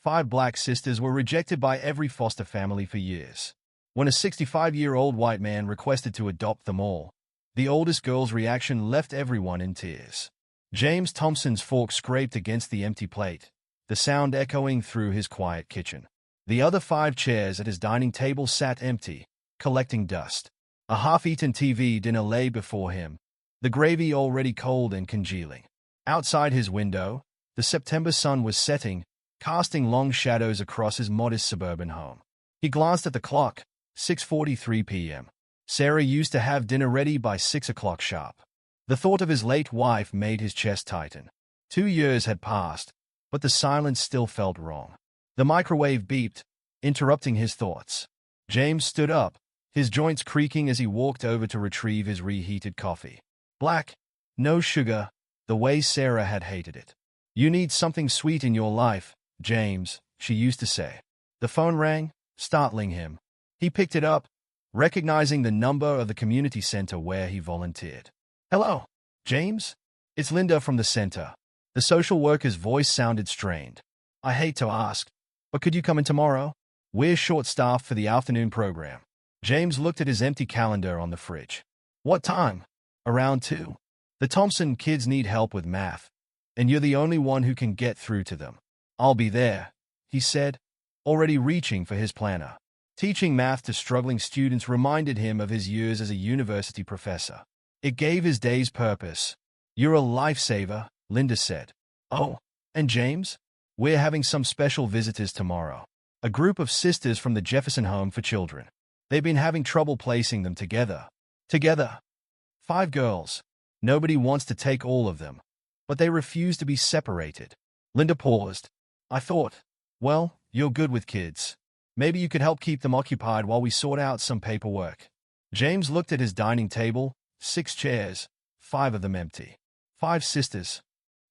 5 black sisters were rejected by every foster family for years. When a 65-year-old white man requested to adopt them all, the oldest girl's reaction left everyone in tears. James Thompson's fork scraped against the empty plate, the sound echoing through his quiet kitchen. The other 5 chairs at his dining table sat empty, collecting dust. A half-eaten TV dinner lay before him, the gravy already cold and congealing. Outside his window, the September sun was setting, casting long shadows across his modest suburban home. He glanced at the clock, 6:43 p.m. Sarah used to have dinner ready by 6 o'clock sharp. The thought of his late wife made his chest tighten. 2 years had passed, but the silence still felt wrong. The microwave beeped, interrupting his thoughts. James stood up, his joints creaking as he walked over to retrieve his reheated coffee. Black, no sugar, the way Sarah had hated it. "You need something sweet in your life, James," she used to say. The phone rang, startling him. He picked it up, recognizing the number of the community center where he volunteered. "Hello, James? It's Linda from the center." The social worker's voice sounded strained. "I hate to ask, but could you come in tomorrow? We're short-staffed for the afternoon program." James looked at his empty calendar on the fridge. "What time?" "Around 2. The Thompson kids need help with math, and you're the only one who can get through to them." "I'll be there," he said, already reaching for his planner. Teaching math to struggling students reminded him of his years as a university professor. It gave his days purpose. "You're a lifesaver," Linda said. "Oh, and James? We're having some special visitors tomorrow. A group of sisters from the Jefferson Home for Children. They've been having trouble placing them together. 5 girls. Nobody wants to take all of them, but they refuse to be separated." Linda paused. "I thought, well, you're good with kids. Maybe you could help keep them occupied while we sort out some paperwork." James looked at his dining table, 6 chairs, 5 of them empty. 5 sisters,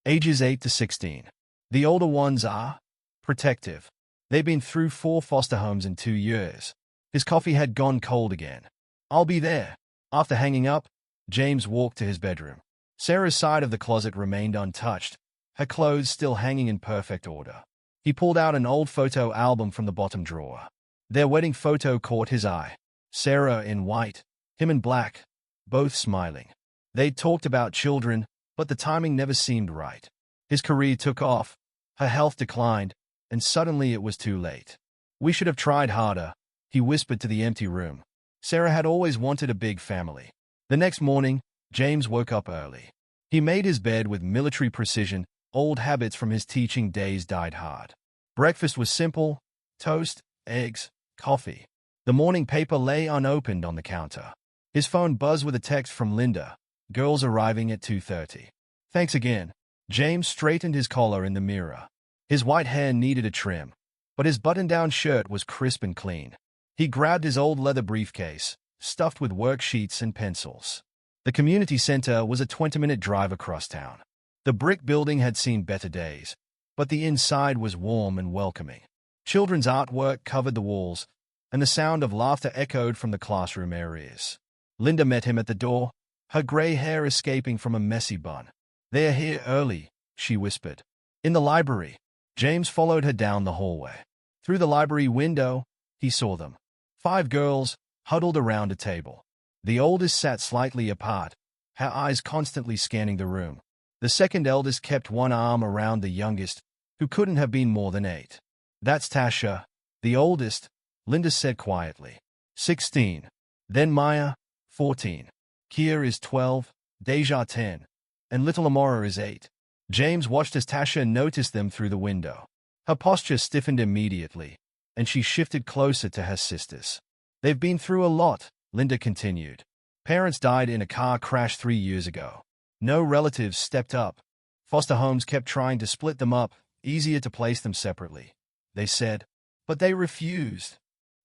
ages 8 to 16. The older ones are protective. They've been through 4 foster homes in 2 years. His coffee had gone cold again. "I'll be there." After hanging up, James walked to his bedroom. Sarah's side of the closet remained untouched, her clothes still hanging in perfect order. He pulled out an old photo album from the bottom drawer. Their wedding photo caught his eye. Sarah in white, him in black, both smiling. They'd talked about children, but the timing never seemed right. His career took off, her health declined, and suddenly it was too late. "We should have tried harder," he whispered to the empty room. Sarah had always wanted a big family. The next morning, James woke up early. He made his bed with military precision. Old habits from his teaching days died hard. Breakfast was simple: toast, eggs, coffee. The morning paper lay unopened on the counter. His phone buzzed with a text from Linda. "Girls arriving at 2:30. "Thanks again." James straightened his collar in the mirror. His white hair needed a trim, but his button-down shirt was crisp and clean. He grabbed his old leather briefcase, stuffed with worksheets and pencils. The community center was a 20-minute drive across town. The brick building had seen better days, but the inside was warm and welcoming. Children's artwork covered the walls, and the sound of laughter echoed from the classroom areas. Linda met him at the door, her gray hair escaping from a messy bun. "They're here early," she whispered. "In the library." James followed her down the hallway. Through the library window, he saw them. 5 girls, huddled around a table. The oldest sat slightly apart, her eyes constantly scanning the room. The second eldest kept one arm around the youngest, who couldn't have been more than 8. "That's Tasha, the oldest," Linda said quietly. 16. Then Maya, 14. Kia is 12, Deja 10, and little Amora is 8. James watched as Tasha noticed them through the window. Her posture stiffened immediately, and she shifted closer to her sisters. "They've been through a lot," Linda continued. "Parents died in a car crash 3 years ago. No relatives stepped up. Foster homes kept trying to split them up, easier to place them separately, they said. But they refused."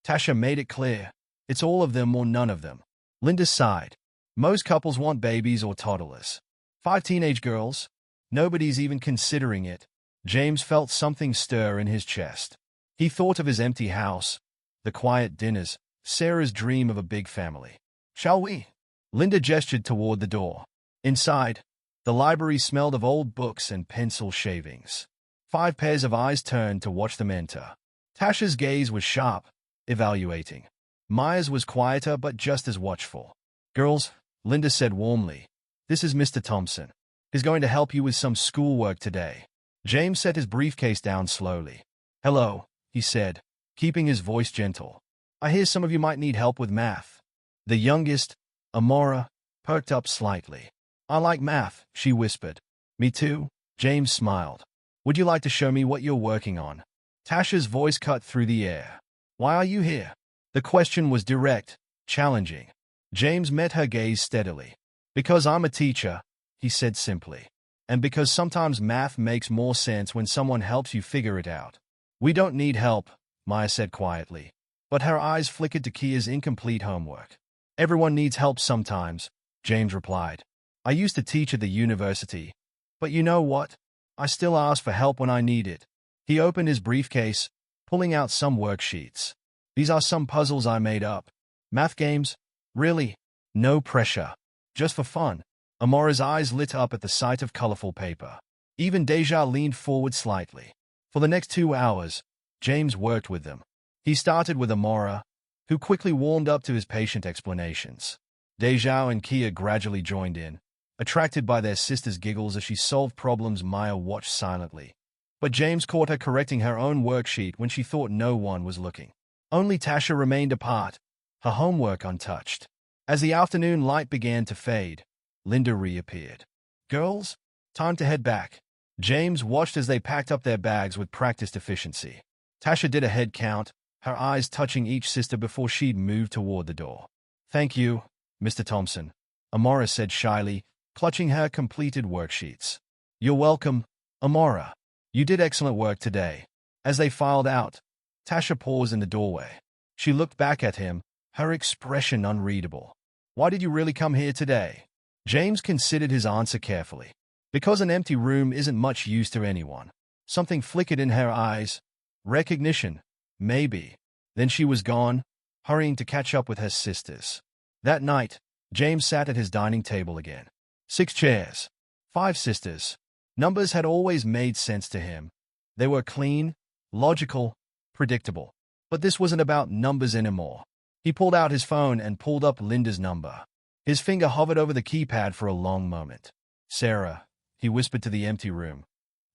Tasha made it clear. "It's all of them or none of them." Linda sighed. "Most couples want babies or toddlers. 5 teenage girls. Nobody's even considering it." James felt something stir in his chest. He thought of his empty house, the quiet dinners, Sarah's dream of a big family. "Shall we?" Linda gestured toward the door. Inside, the library smelled of old books and pencil shavings. 5 pairs of eyes turned to watch them enter. Tasha's gaze was sharp, evaluating. Maya's was quieter but just as watchful. "Girls," Linda said warmly, "this is Mr. Thompson. He's going to help you with some schoolwork today." James set his briefcase down slowly. "Hello," he said, keeping his voice gentle. "I hear some of you might need help with math." The youngest, Amora, perked up slightly. "I like math," she whispered. "Me too," James smiled. "Would you like to show me what you're working on?" Tasha's voice cut through the air. "Why are you here?" The question was direct, challenging. James met her gaze steadily. "Because I'm a teacher," he said simply. "And because sometimes math makes more sense when someone helps you figure it out." "We don't need help," Maya said quietly. But her eyes flickered to Kia's incomplete homework. "Everyone needs help sometimes," James replied. "I used to teach at the university. But you know what? I still ask for help when I need it." He opened his briefcase, pulling out some worksheets. "These are some puzzles I made up. Math games? Really? No pressure. Just for fun." Amora's eyes lit up at the sight of colorful paper. Even Deja leaned forward slightly. For the next 2 hours, James worked with them. He started with Amora, who quickly warmed up to his patient explanations. Deja and Kia gradually joined in, attracted by their sister's giggles as she solved problems. Maya watched silently. But James caught her correcting her own worksheet when she thought no one was looking. Only Tasha remained apart, her homework untouched. As the afternoon light began to fade, Linda reappeared. "Girls, time to head back." James watched as they packed up their bags with practiced efficiency. Tasha did a head count, her eyes touching each sister before she'd moved toward the door. "Thank you, Mr. Thompson," Amora said shyly, clutching her completed worksheets. "You're welcome, Amora. You did excellent work today." As they filed out, Tasha paused in the doorway. She looked back at him, her expression unreadable. "Why did you really come here today?" James considered his answer carefully. "Because an empty room isn't much use to anyone." Something flickered in her eyes. Recognition, maybe. Then she was gone, hurrying to catch up with her sisters. That night, James sat at his dining table again. 6 chairs. 5 sisters. Numbers had always made sense to him. They were clean, logical, predictable. But this wasn't about numbers anymore. He pulled out his phone and pulled up Linda's number. His finger hovered over the keypad for a long moment. "Sarah," he whispered to the empty room.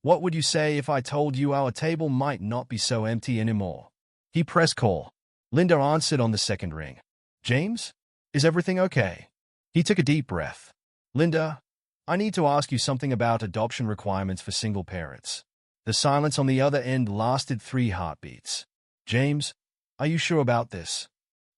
"What would you say if I told you our table might not be so empty anymore?" He pressed call. Linda answered on the second ring. "James? Is everything okay?" He took a deep breath. "Linda, I need to ask you something about adoption requirements for single parents." The silence on the other end lasted 3 heartbeats. "James, are you sure about this?"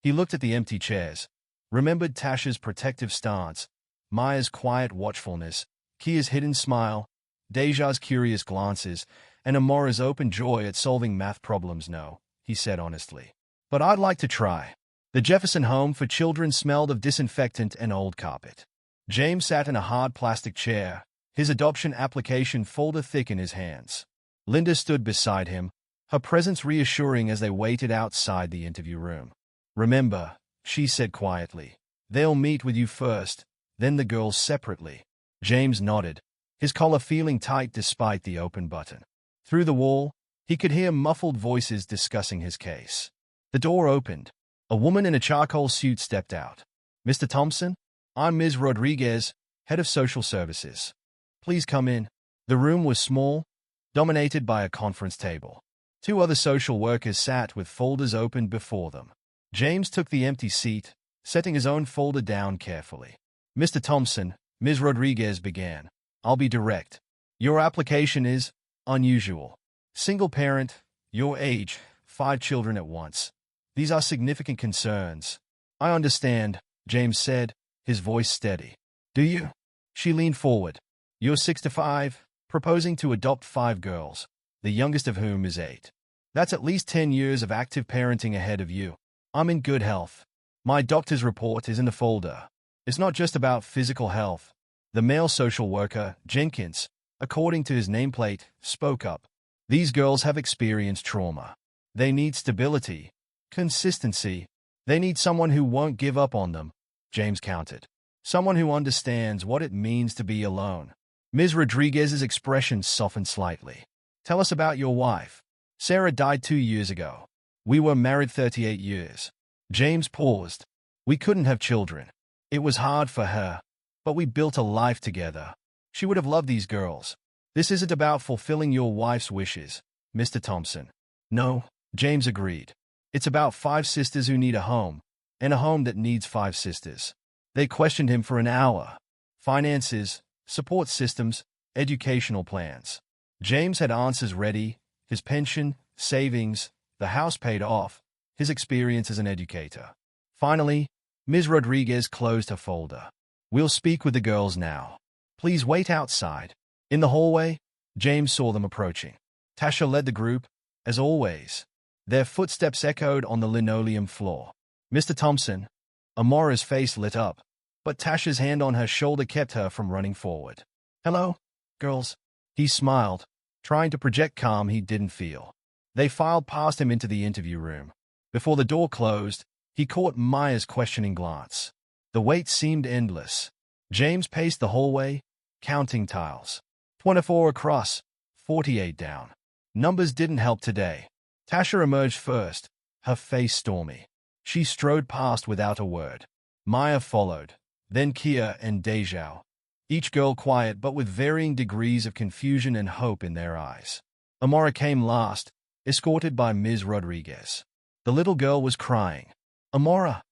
He looked at the empty chairs, remembered Tasha's protective stance, Maya's quiet watchfulness, Kia's hidden smile, Deja's curious glances, and Amora's open joy at solving math problems. "No," he said honestly. "But I'd like to try." The Jefferson home for children smelled of disinfectant and old carpet. James sat in a hard plastic chair, his adoption application folder thick in his hands. Linda stood beside him, her presence reassuring as they waited outside the interview room. "Remember," she said quietly, "they'll meet with you first, then the girls separately." James nodded, his collar feeling tight despite the open button. Through the wall, he could hear muffled voices discussing his case. The door opened. A woman in a charcoal suit stepped out. "Mr. Thompson, I'm Ms. Rodriguez, head of social services. Please come in." The room was small, dominated by a conference table. 2 other social workers sat with folders opened before them. James took the empty seat, setting his own folder down carefully. "Mr. Thompson," Ms. Rodriguez began, "I'll be direct. Your application is unusual. Single parent, your age, 5 children at once. These are significant concerns." "I understand," James said, his voice steady. "Do you?" She leaned forward. "You're 65, proposing to adopt 5 girls, the youngest of whom is 8. That's at least 10 years of active parenting ahead of you." "I'm in good health. My doctor's report is in the folder. It's not just about physical health." The male social worker, Jenkins, according to his nameplate, spoke up. "These girls have experienced trauma. They need stability, consistency. They need someone who won't give up on them," James countered. "Someone who understands what it means to be alone." Ms. Rodriguez's expression softened slightly. Tell us about your wife. Sarah died 2 years ago. We were married 38 years. James paused. We couldn't have children. It was hard for her. But we built a life together. She would have loved these girls. This isn't about fulfilling your wife's wishes, Mr. Thompson. No, James agreed. It's about 5 sisters who need a home, and a home that needs 5 sisters. They questioned him for an hour. Finances, support systems, educational plans. James had answers ready: his pension, savings, the house paid off, his experience as an educator. Finally, Ms. Rodriguez closed her folder. We'll speak with the girls now. Please wait outside. In the hallway, James saw them approaching. Tasha led the group, as always. Their footsteps echoed on the linoleum floor. Mr. Thompson. Amora's face lit up, but Tasha's hand on her shoulder kept her from running forward. Hello, girls. He smiled, trying to project calm he didn't feel. They filed past him into the interview room. Before the door closed, he caught Maya's questioning glance. The wait seemed endless. James paced the hallway, counting tiles. 24 across, 48 down. Numbers didn't help today. Tasha emerged first, her face stormy. She strode past without a word. Maya followed, then Kia and Dejao. Each girl quiet but with varying degrees of confusion and hope in their eyes. Amora came last, escorted by Ms. Rodriguez. The little girl was crying. Amora!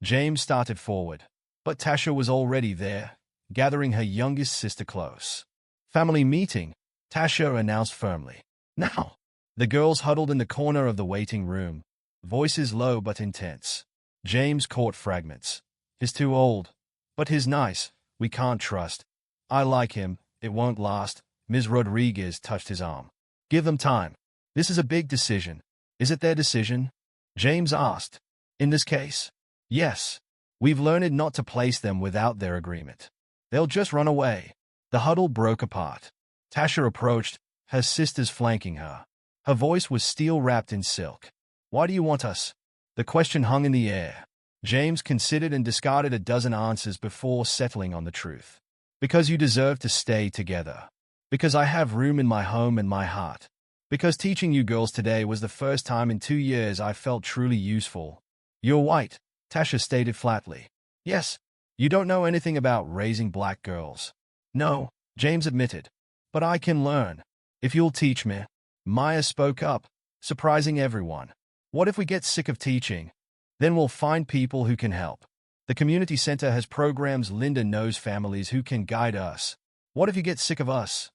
James started forward, but Tasha was already there, gathering her youngest sister close. Family meeting, Tasha announced firmly. Now! The girls huddled in the corner of the waiting room, voices low but intense. James caught fragments. He's too old, but he's nice. We can't trust. I like him. It won't last. Ms. Rodriguez touched his arm. Give them time. This is a big decision. Is it their decision? James asked. In this case? Yes. We've learned not to place them without their agreement. They'll just run away. The huddle broke apart. Tasha approached, her sisters flanking her. Her voice was steel-wrapped in silk. Why do you want us? The question hung in the air. James considered and discarded a dozen answers before settling on the truth. Because you deserve to stay together. Because I have room in my home and my heart. Because teaching you girls today was the first time in 2 years I felt truly useful. You're white, Tasha stated flatly. Yes, you don't know anything about raising black girls. No, James admitted. But I can learn. If you'll teach me. Maya spoke up, surprising everyone. What if we get sick of teaching? Then we'll find people who can help. The community center has programs. Linda knows families who can guide us. What if you get sick of us?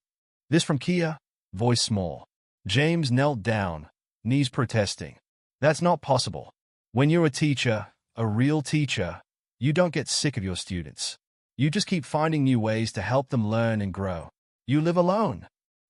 This from Kia, voice small. James knelt down, knees protesting. That's not possible. When you're a teacher, a real teacher, you don't get sick of your students. You just keep finding new ways to help them learn and grow. You live alone?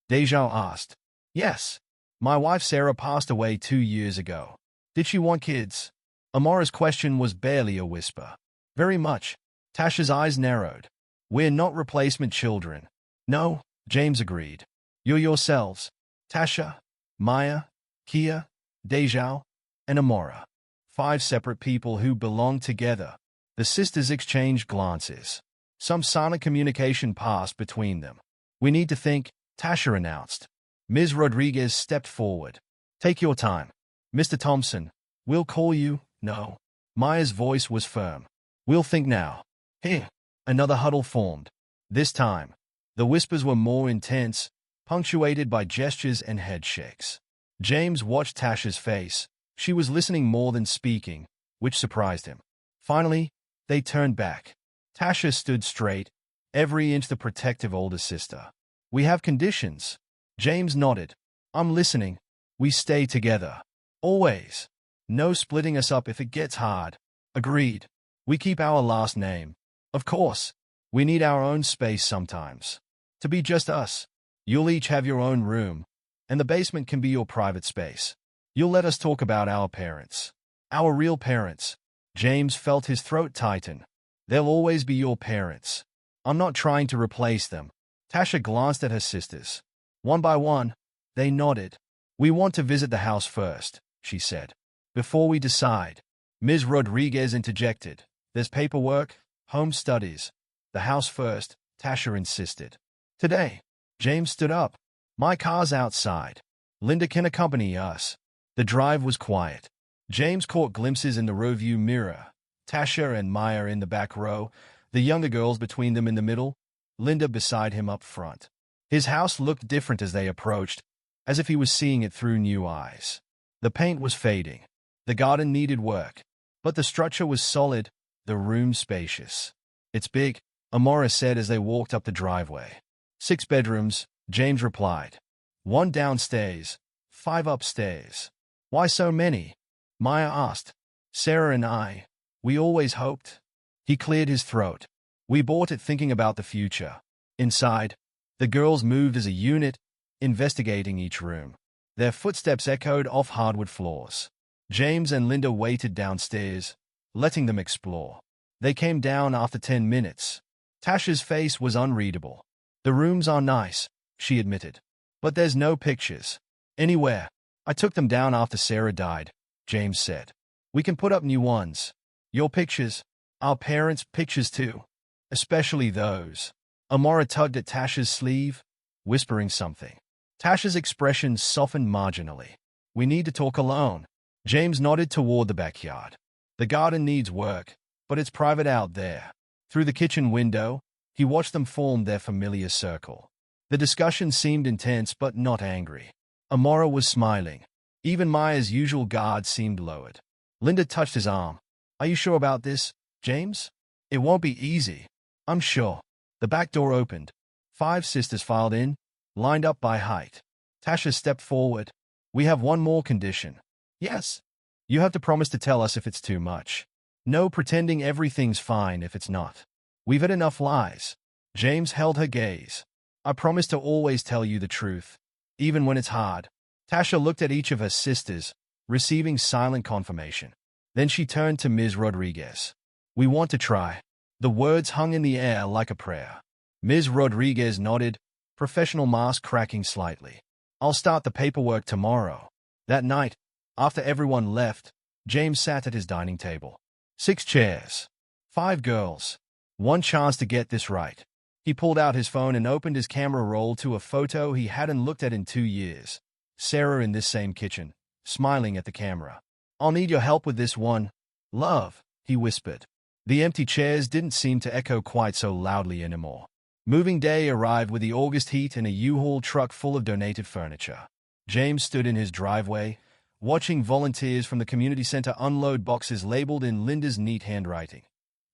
Dejao asked. Yes. My wife Sarah passed away 2 years ago. Did she want kids? Amora's question was barely a whisper. Very much. Tasha's eyes narrowed. We're not replacement children. No, James agreed. You're yourselves. Tasha, Maya, Kia, Dejao, and Amora. 5 separate people who belong together. The sisters exchanged glances. Some silent communication passed between them. We need to think, Tasha announced. Ms. Rodriguez stepped forward. Take your time. Mr. Thompson, we'll call you. No. Maya's voice was firm. We'll think now. Here. Another huddle formed. This time, the whispers were more intense, punctuated by gestures and head shakes. James watched Tasha's face. She was listening more than speaking, which surprised him. Finally, they turned back. Tasha stood straight, every inch the protective older sister. We have conditions. James nodded. I'm listening. We stay together. Always. No splitting us up if it gets hard. Agreed. We keep our last name. Of course. We need our own space sometimes. To be just us. You'll each have your own room, and the basement can be your private space. You'll let us talk about our parents. Our real parents. James felt his throat tighten. They'll always be your parents. I'm not trying to replace them. Tasha glanced at her sisters. One by one, they nodded. We want to visit the house first, she said. Before we decide. Ms. Rodriguez interjected. There's paperwork, home studies. The house first, Tasha insisted. Today. James stood up. My car's outside. Linda can accompany us. The drive was quiet. James caught glimpses in the rearview mirror. Tasha and Maya in the back row, the younger girls between them in the middle, Linda beside him up front. His house looked different as they approached, as if he was seeing it through new eyes. The paint was fading. The garden needed work. But the structure was solid, the room spacious. "It's big," Amora said as they walked up the driveway. 6 bedrooms, James replied. 1 downstairs, 5 upstairs. "Why so many?" Maya asked. "Sarah and I, we always hoped." He cleared his throat. "We bought it thinking about the future." Inside, the girls moved as a unit, investigating each room. Their footsteps echoed off hardwood floors. James and Linda waited downstairs, letting them explore. They came down after 10 minutes. Tasha's face was unreadable. "The rooms are nice," she admitted. "But there's no pictures. Anywhere. I took them down after Sarah died," James said. "We can put up new ones. Your pictures, our parents' pictures too. Especially those." Amora tugged at Tasha's sleeve, whispering something. Tasha's expression softened marginally. "We need to talk alone." James nodded toward the backyard. "The garden needs work, but it's private out there." Through the kitchen window, he watched them form their familiar circle. The discussion seemed intense but not angry. Amora was smiling. Even Maya's usual guard seemed lowered. Linda touched his arm. "Are you sure about this, James? It won't be easy." "I'm sure." The back door opened. 5 sisters filed in, lined up by height. Tasha stepped forward. "We have one more condition." "Yes." "You have to promise to tell us if it's too much. No pretending everything's fine if it's not. We've had enough lies." James held her gaze. "I promise to always tell you the truth, even when it's hard." Tasha looked at each of her sisters, receiving silent confirmation. Then she turned to Ms. Rodriguez. "We want to try." The words hung in the air like a prayer. Ms. Rodriguez nodded, professional mask cracking slightly. "I'll start the paperwork tomorrow." That night, after everyone left, James sat at his dining table. 6 chairs. 5 girls. One chance to get this right. He pulled out his phone and opened his camera roll to a photo he hadn't looked at in 2 years. Sarah in this same kitchen, smiling at the camera. "I'll need your help with this one, love," he whispered. The empty chairs didn't seem to echo quite so loudly anymore. Moving day arrived with the August heat and a U-Haul truck full of donated furniture. James stood in his driveway, watching volunteers from the community center unload boxes labeled in Linda's neat handwriting.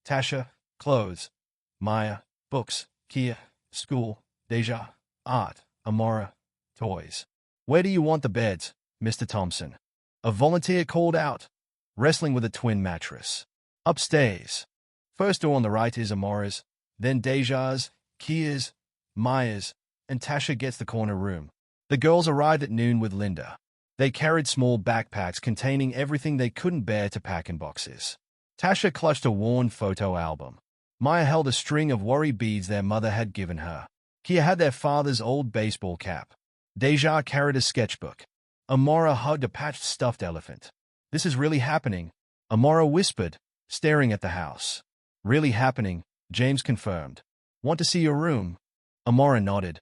Tasha, clothes. Maya, books. Kia, school. Deja, art. Amora, toys. "Where do you want the beds, Mr. Thompson?" A volunteer called out, wrestling with a twin mattress. "Upstairs. First door on the right is Amora's, then Deja's, Kia's, Maya's, and Tasha gets the corner room." The girls arrived at noon with Linda. They carried small backpacks containing everything they couldn't bear to pack in boxes. Tasha clutched a worn photo album. Maya held a string of worry beads their mother had given her. Kia had their father's old baseball cap. Deja carried a sketchbook. Amora hugged a patched stuffed elephant. "This is really happening," Amora whispered, staring at the house. "Really happening," James confirmed. "Want to see your room?" Amora nodded,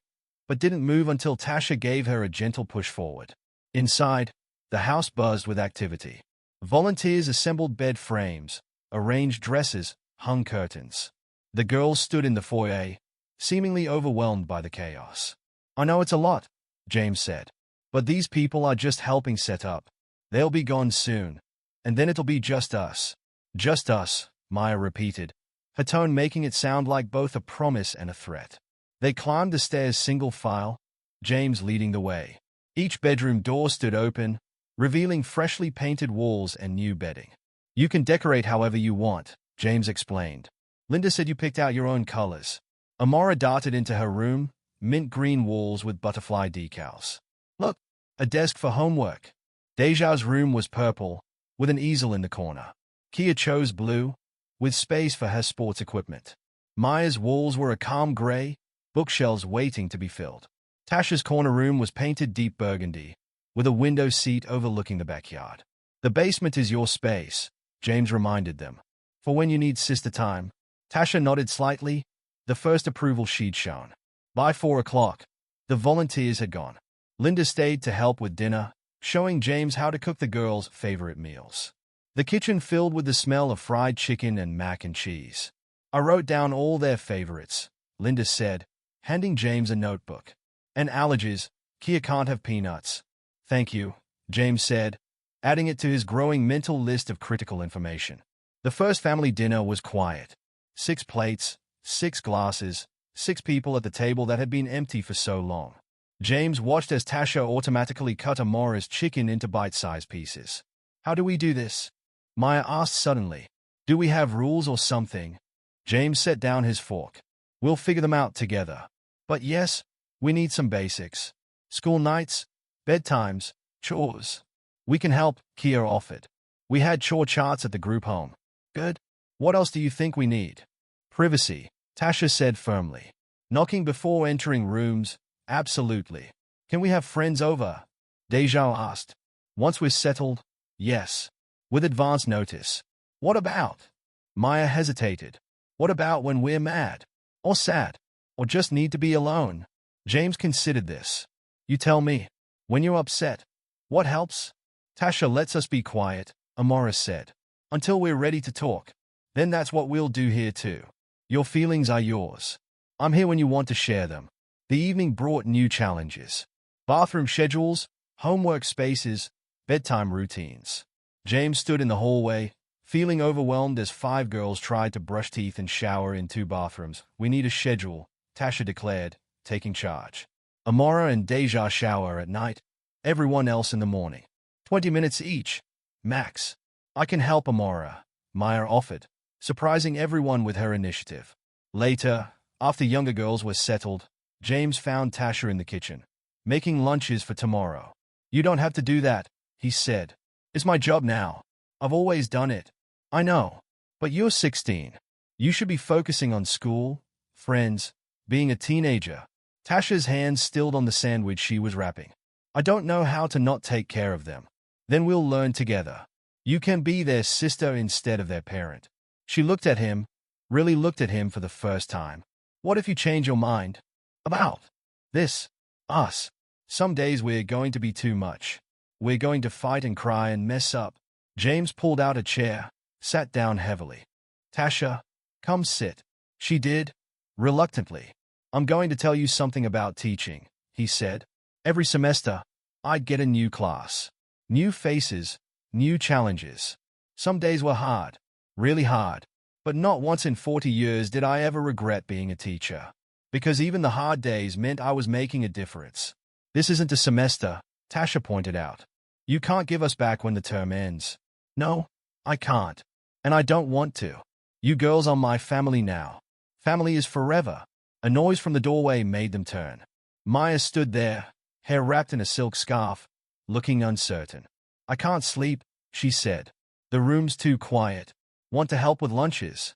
but didn't move until Tasha gave her a gentle push forward. Inside, the house buzzed with activity. Volunteers assembled bed frames, arranged dresses, hung curtains. The girls stood in the foyer, seemingly overwhelmed by the chaos. "I know it's a lot," James said, "but these people are just helping set up. They'll be gone soon, and then it'll be just us." "Just us," Maya repeated, her tone making it sound like both a promise and a threat. They climbed the stairs single file, James leading the way. Each bedroom door stood open, revealing freshly painted walls and new bedding. "You can decorate however you want," James explained. "Linda said you picked out your own colors." Amora darted into her room, mint green walls with butterfly decals. "Look, a desk for homework." Deja's room was purple, with an easel in the corner. Kia chose blue, with space for her sports equipment. Maya's walls were a calm gray, bookshelves waiting to be filled. Tasha's corner room was painted deep burgundy, with a window seat overlooking the backyard. "The basement is your space," James reminded them. "For when you need sister time." Tasha nodded slightly, the first approval she'd shown. "By 4 o'clock, The volunteers had gone. Linda stayed to help with dinner, showing James how to cook the girls' favorite meals. The kitchen filled with the smell of fried chicken and mac and cheese. I wrote down all their favorites, Linda said, handing James a notebook. And allergies, Kia can't have peanuts. Thank you, James said, adding it to his growing mental list of critical information. The first family dinner was quiet. 6 plates, 6 glasses, 6 people at the table that had been empty for so long. James watched as Tasha automatically cut Amora's chicken into bite-sized pieces. How do we do this? Maya asked suddenly. Do we have rules or something? James set down his fork. We'll figure them out together. But yes, we need some basics. School nights, bedtimes, chores. We can help, Kia offered. We had chore charts at the group home. Good. What else do you think we need? Privacy, Tasha said firmly. Knocking before entering rooms, absolutely. Can we have friends over? Deja asked. Once we're settled, yes. With advance notice. What about? Maya hesitated. What about when we're mad? Or sad? Or just need to be alone? James considered this. You tell me. When you're upset, what helps? Tasha lets us be quiet, Amora said. Until we're ready to talk. Then that's what we'll do here too. Your feelings are yours. I'm here when you want to share them. The evening brought new challenges. Bathroom schedules, homework spaces, bedtime routines. James stood in the hallway, feeling overwhelmed as 5 girls tried to brush teeth and shower in 2 bathrooms. We need a schedule, Tasha declared, taking charge. Amora and Deja shower at night, everyone else in the morning. 20 minutes each. Max. I can help Amora, Maya offered, surprising everyone with her initiative. Later, after younger girls were settled, James found Tasha in the kitchen, making lunches for tomorrow. You don't have to do that, he said. It's my job now. I've always done it. I know. But you're 16. You should be focusing on school, friends, being a teenager. Tasha's hands stilled on the sandwich she was wrapping. I don't know how to not take care of them. Then we'll learn together. You can be their sister instead of their parent. She looked at him, really looked at him for the first time. What if you change your mind? About this, us. Some days we're going to be too much. We're going to fight and cry and mess up. James pulled out a chair, sat down heavily. Tasha, come sit. She did, reluctantly. I'm going to tell you something about teaching, he said. Every semester, I'd get a new class. New faces, new challenges. Some days were hard, really hard. But not once in 40 years did I ever regret being a teacher. Because even the hard days meant I was making a difference. This isn't a semester, Tasha pointed out. You can't give us back when the term ends. No, I can't. And I don't want to. You girls are my family now. Family is forever. A noise from the doorway made them turn. Maya stood there, hair wrapped in a silk scarf, looking uncertain. I can't sleep, she said. The room's too quiet. Want to help with lunches?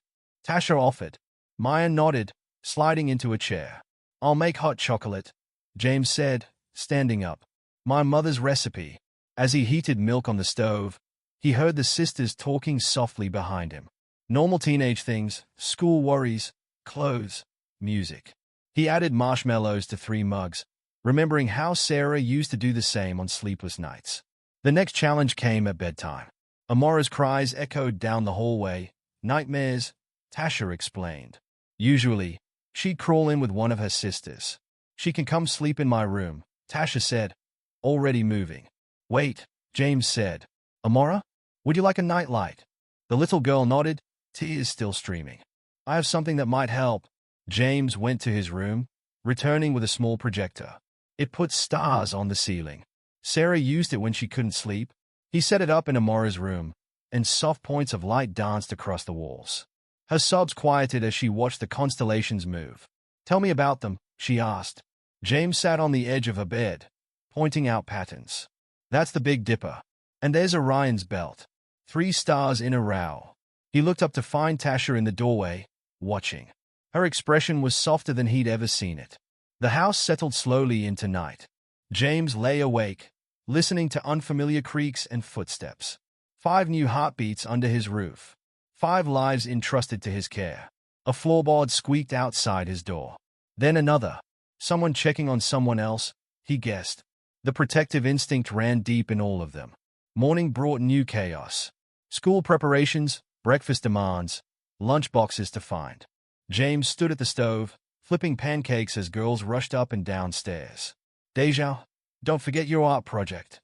Tasha offered. Maya nodded, sliding into a chair. I'll make hot chocolate, James said, standing up. My mother's recipe. As he heated milk on the stove, he heard the sisters talking softly behind him. Normal teenage things, school worries, clothes, music. He added marshmallows to 3 mugs, remembering how Sarah used to do the same on sleepless nights. The next challenge came at bedtime. Amora's cries echoed down the hallway. Nightmares, Tasha explained. Usually, she'd crawl in with one of her sisters. She can come sleep in my room, Tasha said, already moving. Wait, James said. Amora, would you like a nightlight? The little girl nodded, tears still streaming. I have something that might help. James went to his room, returning with a small projector. It put stars on the ceiling. Sarah used it when she couldn't sleep. He set it up in Amora's room, and soft points of light danced across the walls. Her sobs quieted as she watched the constellations move. Tell me about them, she asked. James sat on the edge of her bed, pointing out patterns. That's the Big Dipper. And there's Orion's belt. 3 stars in a row. He looked up to find Tasha in the doorway, watching. Her expression was softer than he'd ever seen it. The house settled slowly into night. James lay awake, listening to unfamiliar creaks and footsteps. 5 new heartbeats under his roof. 5 lives entrusted to his care. A floorboard squeaked outside his door. Then another. Someone checking on someone else, he guessed. The protective instinct ran deep in all of them. Morning brought new chaos. School preparations, breakfast demands, lunch boxes to find. James stood at the stove, flipping pancakes as girls rushed up and down stairs. Deja, don't forget your art project.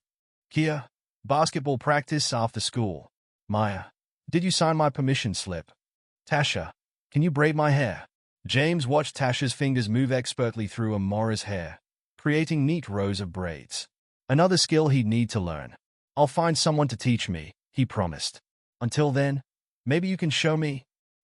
Kia, basketball practice after school. Maya, did you sign my permission slip? Tasha, can you braid my hair? James watched Tasha's fingers move expertly through Amora's hair, creating neat rows of braids. Another skill he'd need to learn. I'll find someone to teach me, he promised. Until then, maybe you can show me?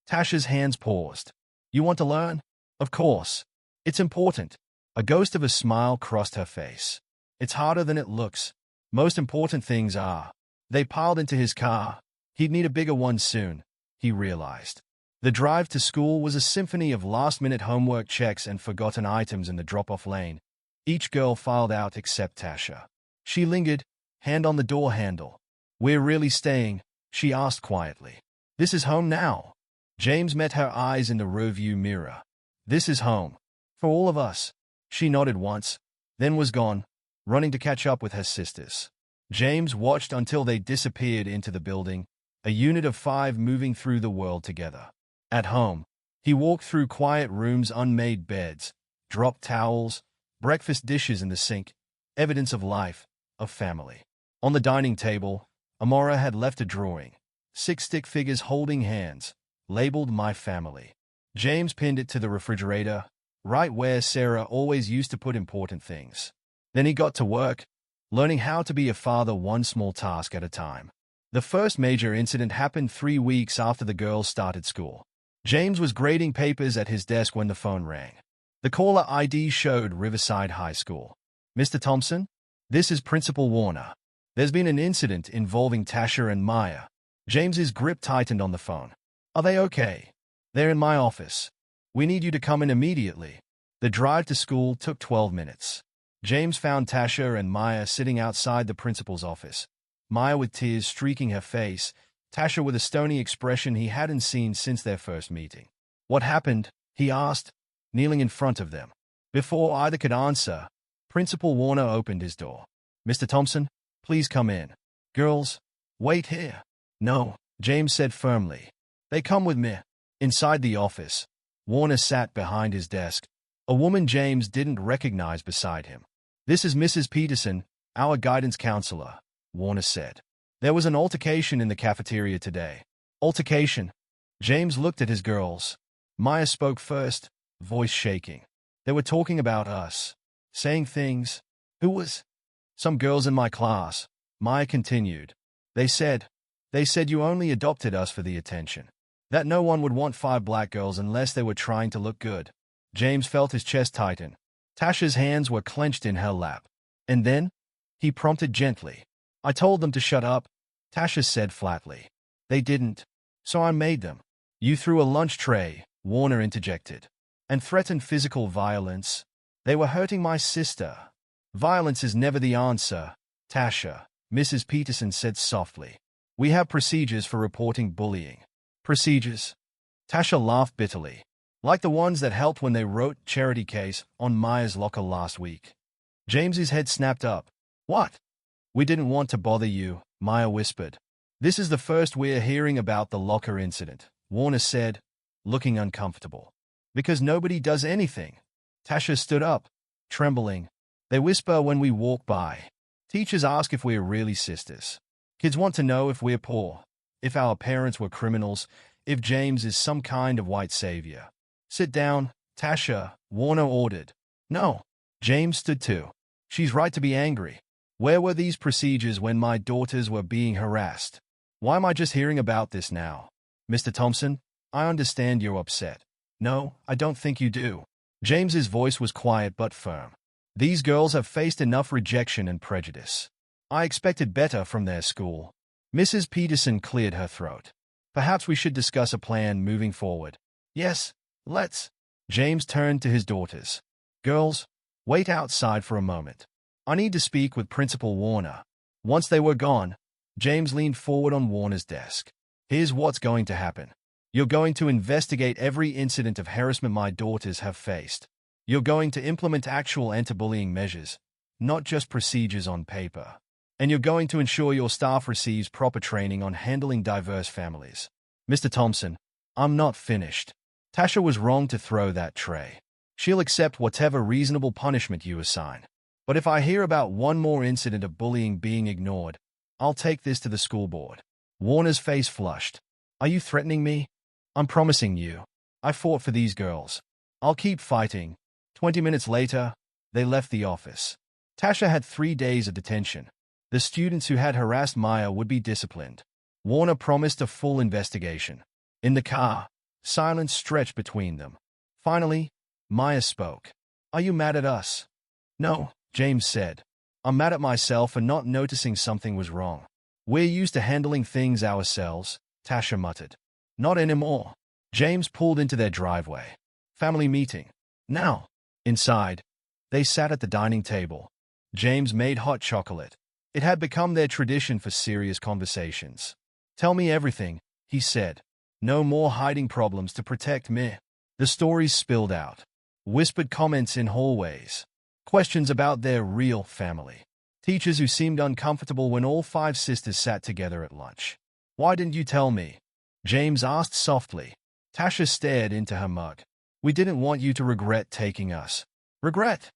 Tasha's hands paused. You want to learn? Of course. It's important. A ghost of a smile crossed her face. It's harder than it looks. Most important things are. They piled into his car. He'd need a bigger one soon, he realized. The drive to school was a symphony of last-minute homework checks and forgotten items in the drop-off lane. Each girl filed out except Tasha. She lingered, hand on the door handle. We're really staying? She asked quietly. This is home now. James met her eyes in the rearview mirror. This is home. For all of us. She nodded once, then was gone, running to catch up with her sisters. James watched until they disappeared into the building, a unit of 5 moving through the world together. At home, he walked through quiet rooms, unmade beds, dropped towels, breakfast dishes in the sink, evidence of life, of family. On the dining table, Amora had left a drawing, 6 stick figures holding hands, labeled My Family. James pinned it to the refrigerator, right where Sarah always used to put important things. Then he got to work, learning how to be a father one small task at a time. The first major incident happened 3 weeks after the girls started school. James was grading papers at his desk when the phone rang. The caller ID showed Riverside High School. Mr. Thompson? This is Principal Warner. There's been an incident involving Tasha and Maya. James's grip tightened on the phone. Are they okay? They're in my office. We need you to come in immediately. The drive to school took 12 minutes. James found Tasha and Maya sitting outside the principal's office. Maya with tears streaking her face, Tasha with a stony expression he hadn't seen since their first meeting. What happened? He asked, kneeling in front of them. Before either could answer, Principal Warner opened his door. Mr. Thompson, please come in. Girls, wait here. No, James said firmly. They come with me. Inside the office, Warner sat behind his desk, a woman James didn't recognize beside him. This is Mrs. Peterson, our guidance counselor, Warner said. There was an altercation in the cafeteria today. Altercation? James looked at his girls. Maya spoke first, voice shaking. They were talking about us. Saying things. Who was? Some girls in my class. Maya continued. They said you only adopted us for the attention. That no one would want 5 black girls unless they were trying to look good. James felt his chest tighten. Tasha's hands were clenched in her lap. And then? He prompted gently. I told them to shut up, Tasha said flatly. They didn't. So I made them. You threw a lunch tray, Warner interjected, and threatened physical violence. They were hurting my sister. Violence is never the answer, Tasha, Mrs. Peterson said softly. We have procedures for reporting bullying. Procedures? Tasha laughed bitterly. Like the ones that helped when they wrote charity case on Maya's locker last week. James's head snapped up. What? We didn't want to bother you, Maya whispered. This is the first we're hearing about the locker incident, Warner said, looking uncomfortable. Because nobody does anything. Tasha stood up, trembling. They whisper when we walk by. Teachers ask if we're really sisters. Kids want to know if we're poor, if our parents were criminals, if James is some kind of white savior. Sit down, Tasha, Warner ordered. No. James stood too. She's right to be angry. Where were these procedures when my daughters were being harassed? Why am I just hearing about this now? Mr. Thompson, I understand you're upset. No, I don't think you do. James's voice was quiet but firm. These girls have faced enough rejection and prejudice. I expected better from their school. Mrs. Peterson cleared her throat. Perhaps we should discuss a plan moving forward. Yes, let's. James turned to his daughters. Girls, wait outside for a moment. I need to speak with Principal Warner. Once they were gone, James leaned forward on Warner's desk. Here's what's going to happen. You're going to investigate every incident of harassment my daughters have faced. You're going to implement actual anti-bullying measures, not just procedures on paper. And you're going to ensure your staff receives proper training on handling diverse families. Mr. Thompson, I'm not finished. Tasha was wrong to throw that tray. She'll accept whatever reasonable punishment you assign. But if I hear about one more incident of bullying being ignored, I'll take this to the school board. Warner's face flushed. Are you threatening me? I'm promising you. I fought for these girls. I'll keep fighting. 20 minutes later, they left the office. Tasha had 3 days of detention. The students who had harassed Maya would be disciplined. Warner promised a full investigation. In the car, silence stretched between them. Finally, Maya spoke. Are you mad at us? No, James said. I'm mad at myself for not noticing something was wrong. We're used to handling things ourselves, Tasha muttered. Not anymore. James pulled into their driveway. Family meeting. Now. Inside, they sat at the dining table. James made hot chocolate. It had become their tradition for serious conversations. Tell me everything, he said. No more hiding problems to protect me. The stories spilled out. Whispered comments in hallways. Questions about their real family. Teachers who seemed uncomfortable when all 5 sisters sat together at lunch. Why didn't you tell me? James asked softly. Tasha stared into her mug. We didn't want you to regret taking us. Regret?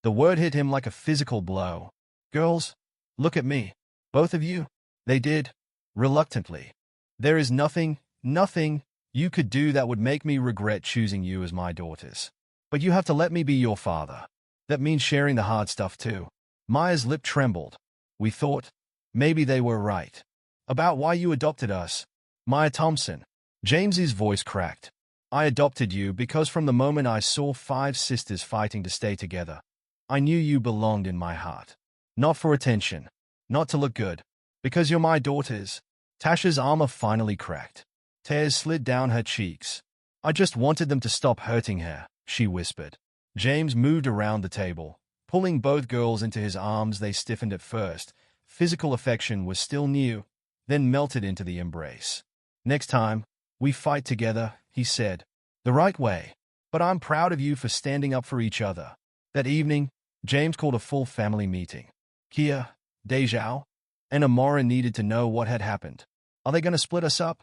The word hit him like a physical blow. Girls, look at me. Both of you. They did. Reluctantly. There is nothing you could do that would make me regret choosing you as my daughters. But you have to let me be your father. That means sharing the hard stuff too. Maya's lip trembled. We thought, maybe they were right. About why you adopted us. Maya Thompson. James's voice cracked. I adopted you because from the moment I saw 5 sisters fighting to stay together, I knew you belonged in my heart. Not for attention. Not to look good. Because you're my daughters. Tasha's armor finally cracked. Tears slid down her cheeks. I just wanted them to stop hurting her, she whispered. James moved around the table. Pulling both girls into his arms, they stiffened at first. Physical affection was still new, then melted into the embrace. Next time, we fight together, he said. The right way. But I'm proud of you for standing up for each other. That evening, James called a full family meeting. Kia, Dejao, and Amora needed to know what had happened. Are they going to split us up?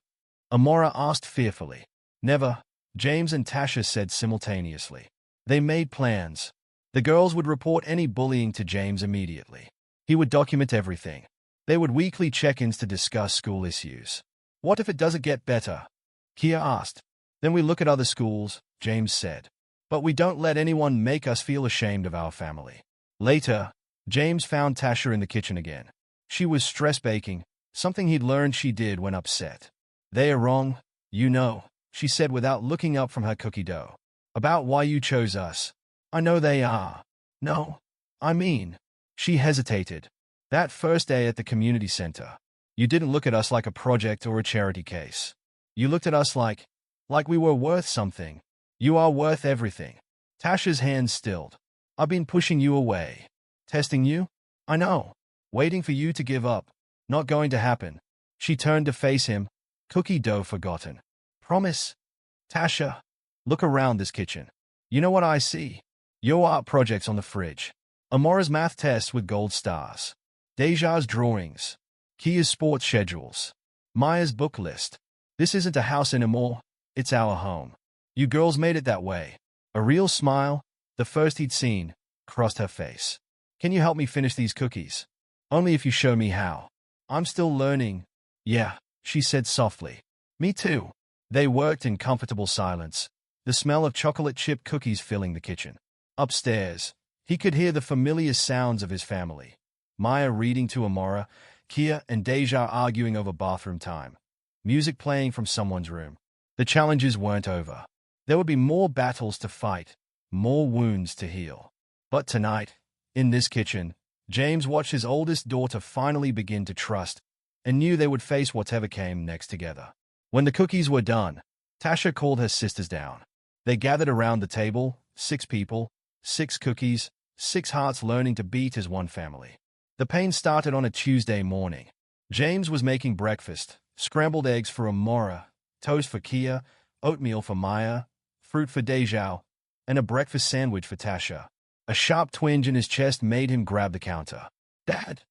Amora asked fearfully. Never, James and Tasha said simultaneously. They made plans. The girls would report any bullying to James immediately. He would document everything. They would weekly check-ins to discuss school issues. What if it doesn't get better? Kia asked. Then we look at other schools, James said. But we don't let anyone make us feel ashamed of our family. Later, James found Tasha in the kitchen again. She was stress baking, something he'd learned she did when upset. They are wrong, you know, she said without looking up from her cookie dough. About why you chose us. I know they are. No, I mean. She hesitated. That first day at the community center. You didn't look at us like a project or a charity case. You looked at us like we were worth something. You are worth everything. Tasha's hands stilled. I've been pushing you away. Testing you? I know. Waiting for you to give up. Not going to happen. She turned to face him. Cookie dough forgotten. Promise? Tasha, look around this kitchen. You know what I see? Your art projects on the fridge. Amora's math tests with gold stars. Deja's drawings. Kia's sports schedules. Maya's book list. This isn't a house anymore. It's our home. You girls made it that way. A real smile, the first he'd seen, crossed her face. Can you help me finish these cookies? Only if you show me how. I'm still learning. Yeah, she said softly. Me too. They worked in comfortable silence, the smell of chocolate chip cookies filling the kitchen. Upstairs, he could hear the familiar sounds of his family. Maya reading to Amora, Kia and Deja arguing over bathroom time. Music playing from someone's room. The challenges weren't over. There would be more battles to fight, more wounds to heal. But tonight, in this kitchen, James watched his oldest daughter finally begin to trust and knew they would face whatever came next together. When the cookies were done, Tasha called her sisters down. They gathered around the table, 6 people, 6 cookies, 6 hearts learning to beat as one family. The pain started on a Tuesday morning. James was making breakfast, scrambled eggs for Amora, toast for Kia, oatmeal for Maya, fruit for Dejao, and a breakfast sandwich for Tasha. A sharp twinge in his chest made him grab the counter. Dad!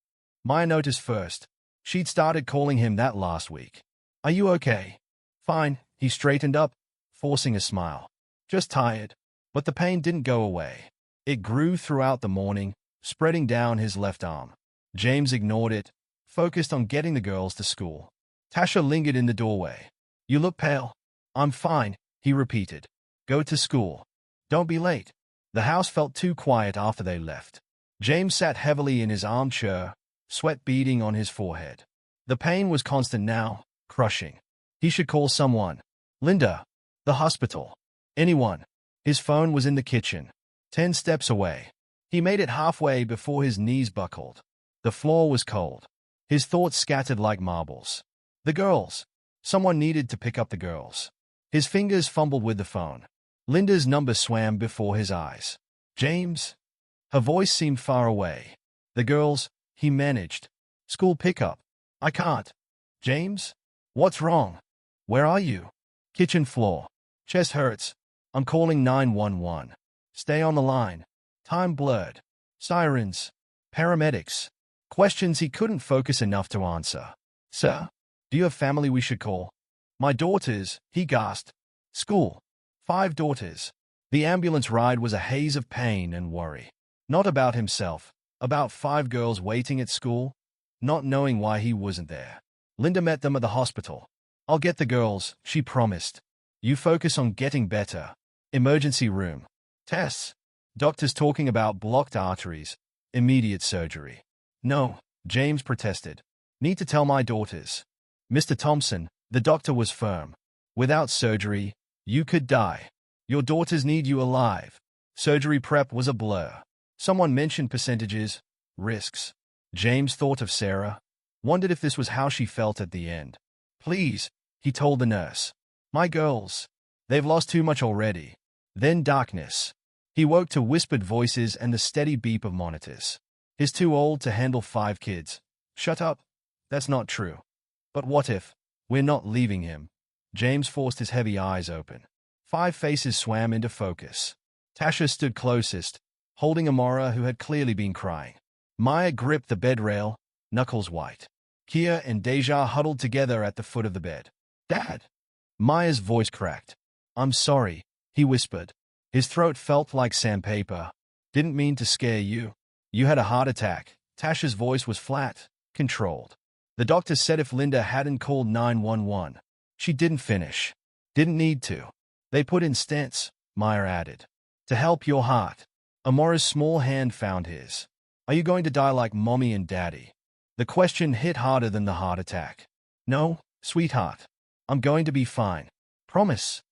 Maya noticed first. She'd started calling him that last week. Are you okay? Fine, he straightened up, forcing a smile. Just tired. But the pain didn't go away. It grew throughout the morning, spreading down his left arm. James ignored it, focused on getting the girls to school. Tasha lingered in the doorway. You look pale. I'm fine, he repeated. Go to school. Don't be late. The house felt too quiet after they left. James sat heavily in his armchair, sweat beading on his forehead. The pain was constant now, crushing. He should call someone. Linda. The hospital. Anyone. His phone was in the kitchen, 10 steps away. He made it halfway before his knees buckled. The floor was cold. His thoughts scattered like marbles. The girls. Someone needed to pick up the girls. His fingers fumbled with the phone. Linda's number swam before his eyes. James? Her voice seemed far away. The girls, he managed. School pickup. I can't. James? What's wrong? Where are you? Kitchen floor. Chest hurts. I'm calling 911. Stay on the line. Time blurred. Sirens. Paramedics. Questions he couldn't focus enough to answer. Sir? Do you have family we should call? My daughters, he gasped. School. 5 daughters. The ambulance ride was a haze of pain and worry. Not about himself, about 5 girls waiting at school, not knowing why he wasn't there. Linda met them at the hospital. I'll get the girls, she promised. You focus on getting better. Emergency room. Tests. Doctors talking about blocked arteries. Immediate surgery. No, James protested. Need to tell my daughters. Mr. Thompson, the doctor was firm. Without surgery, you could die. Your daughters need you alive. Surgery prep was a blur. Someone mentioned percentages, risks. James thought of Sarah, wondered if this was how she felt at the end. Please, he told the nurse. My girls. They've lost too much already. Then darkness. He woke to whispered voices and the steady beep of monitors. He's too old to handle 5 kids. Shut up. That's not true. But what if? We're not leaving him. James forced his heavy eyes open. 5 faces swam into focus. Tasha stood closest, holding Amora, who had clearly been crying. Maya gripped the bed rail, knuckles white. Kia and Deja huddled together at the foot of the bed. Dad! Maya's voice cracked. I'm sorry, he whispered. His throat felt like sandpaper. Didn't mean to scare you. You had a heart attack. Tasha's voice was flat, controlled. The doctor said if Linda hadn't called 911, she didn't finish. Didn't need to. They put in stents, Maya added. To help your heart. Amora's small hand found his. Are you going to die like Mommy and Daddy? The question hit harder than the heart attack. No, sweetheart. I'm going to be fine. Promise.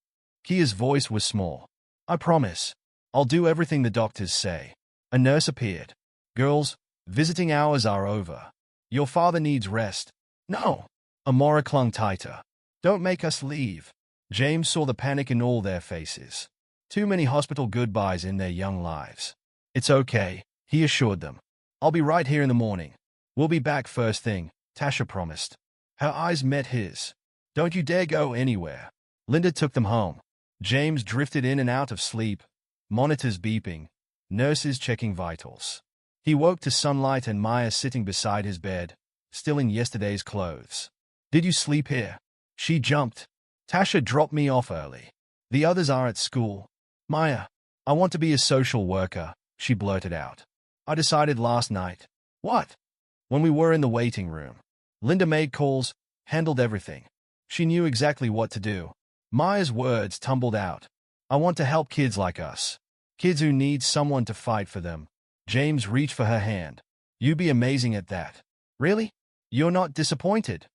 Kia's voice was small. I promise. I'll do everything the doctors say. A nurse appeared. Girls, visiting hours are over. Your father needs rest. No. Amora clung tighter. Don't make us leave. James saw the panic in all their faces. Too many hospital goodbyes in their young lives. It's okay, he assured them. I'll be right here in the morning. We'll be back first thing, Tasha promised. Her eyes met his. Don't you dare go anywhere. Linda took them home. James drifted in and out of sleep, monitors beeping, nurses checking vitals. He woke to sunlight and Maya sitting beside his bed, still in yesterday's clothes. Did you sleep here? She jumped. Tasha dropped me off early. The others are at school. Maya, I want to be a social worker, she blurted out. I decided last night. What? When we were in the waiting room. Linda made calls, handled everything. She knew exactly what to do. Maya's words tumbled out. I want to help kids like us. Kids who need someone to fight for them. James reached for her hand. You'd be amazing at that. Really? You're not disappointed?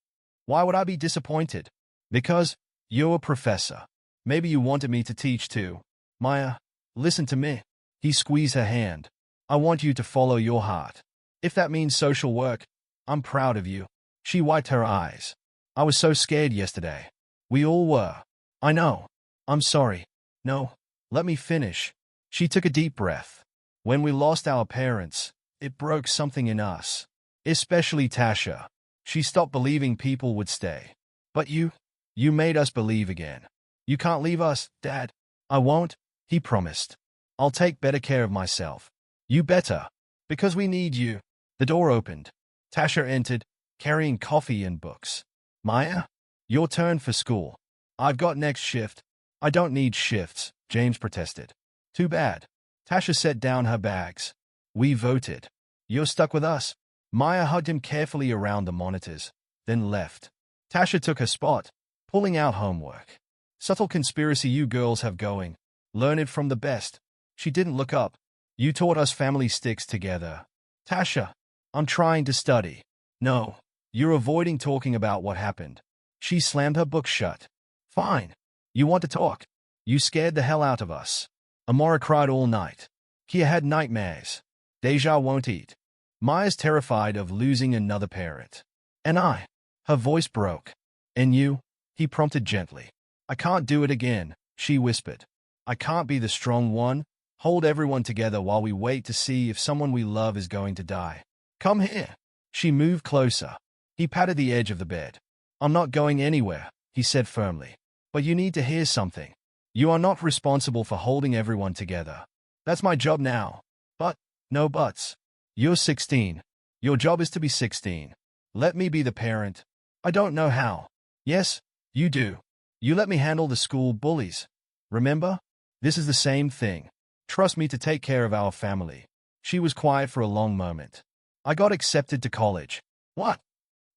Why would I be disappointed? Because you're a professor. Maybe you wanted me to teach too. Maya, listen to me. He squeezed her hand. I want you to follow your heart. If that means social work, I'm proud of you. She wiped her eyes. I was so scared yesterday. We all were. I know. I'm sorry. No, let me finish. She took a deep breath. When we lost our parents, it broke something in us. Especially Tasha. She stopped believing people would stay. But you made us believe again. You can't leave us, Dad. I won't. he promised. I'll take better care of myself. You better. Because we need you. The door opened. Tasha entered, carrying coffee and books. Maya? Your turn for school. I've got next shift. I don't need shifts, James protested. Too bad. Tasha set down her bags. We voted. You're stuck with us. Maya hugged him carefully around the monitors, then left. Tasha took her spot, pulling out homework. Subtle conspiracy you girls have going. Learn it from the best. She didn't look up. You taught us family sticks together. Tasha, I'm trying to study. No, you're avoiding talking about what happened. She slammed her book shut. Fine. You want to talk? You scared the hell out of us. Amora cried all night. Kia had nightmares. Deja won't eat. Maya's terrified of losing another parent. And I. Her voice broke. And you? He prompted gently. I can't do it again, she whispered. I can't be the strong one. Hold everyone together while we wait to see if someone we love is going to die. Come here. She moved closer. He patted the edge of the bed. I'm not going anywhere, he said firmly. But you need to hear something. You are not responsible for holding everyone together. That's my job now. But, no buts. You're 16. Your job is to be 16. Let me be the parent. I don't know how. Yes, you do. You let me handle the school bullies. Remember? This is the same thing. Trust me to take care of our family. She was quiet for a long moment. I got accepted to college. What?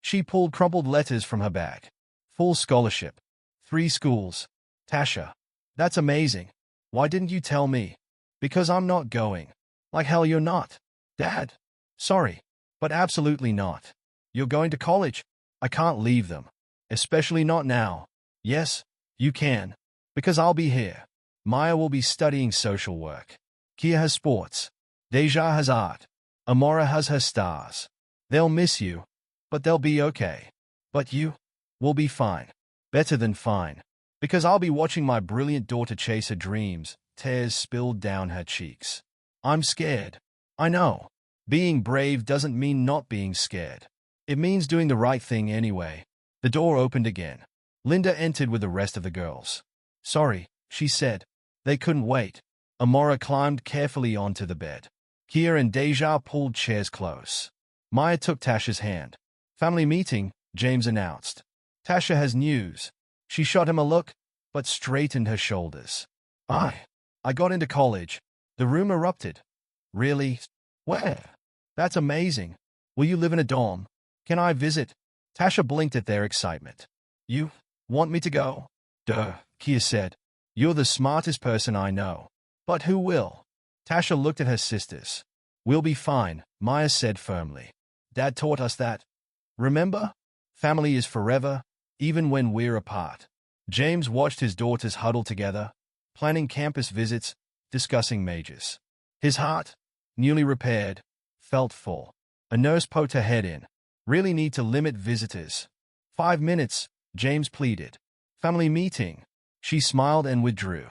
She pulled crumpled letters from her bag. Full scholarship. 3 schools. Tasha. That's amazing. Why didn't you tell me? Because I'm not going. Like hell you're not. Dad. Sorry. But absolutely not. You're going to college. I can't leave them. Especially not now. Yes, you can. Because I'll be here. Maya will be studying social work. Kia has sports. Deja has art. Amora has her stars. They'll miss you. But they'll be okay. But you? Will be fine. Better than fine. Because I'll be watching my brilliant daughter chase her dreams. Tears spilled down her cheeks. I'm scared. I know. Being brave doesn't mean not being scared. It means doing the right thing anyway. The door opened again. Linda entered with the rest of the girls. Sorry, she said. They couldn't wait. Amora climbed carefully onto the bed. Kia and Deja pulled chairs close. Maya took Tasha's hand. Family meeting, James announced. Tasha has news. She shot him a look, but straightened her shoulders. I got into college. The room erupted. Really? Where? That's amazing. Will you live in a dorm? Can I visit? Tasha blinked at their excitement. You want me to go? Duh, Kia said. You're the smartest person I know. But who will? Tasha looked at her sisters. We'll be fine, Maya said firmly. Dad taught us that. Remember? Family is forever, even when we're apart. James watched his daughters huddle together, planning campus visits, discussing majors. His heart, newly repaired, felt full. A nurse poked her head in. Really need to limit visitors. 5 minutes, James pleaded. Family meeting. She smiled and withdrew.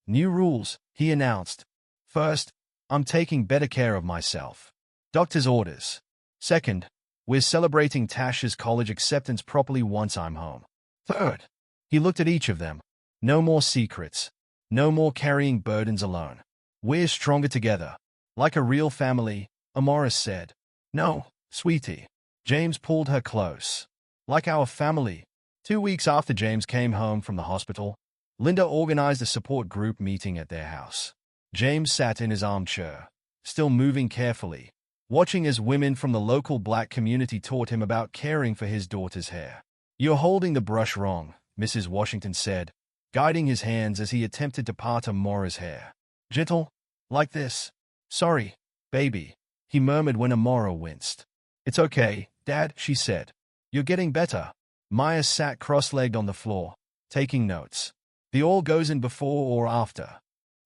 New rules, he announced. First, I'm taking better care of myself. Doctor's orders. Second, we're celebrating Tasha's college acceptance properly once I'm home. Third, he looked at each of them. No more secrets. No more carrying burdens alone. We're stronger together. Like a real family, Amora said. No, sweetie. James pulled her close. Like our family. 2 weeks after James came home from the hospital, Linda organized a support group meeting at their house. James sat in his armchair, still moving carefully, watching as women from the local black community taught him about caring for his daughter's hair. You're holding the brush wrong, Mrs. Washington said, guiding his hands as he attempted to part Amora's hair. Gentle, like this. Sorry, baby, he murmured when Amora winced. It's okay, Dad, she said. You're getting better. Maya sat cross-legged on the floor, taking notes. The oil goes in before or after?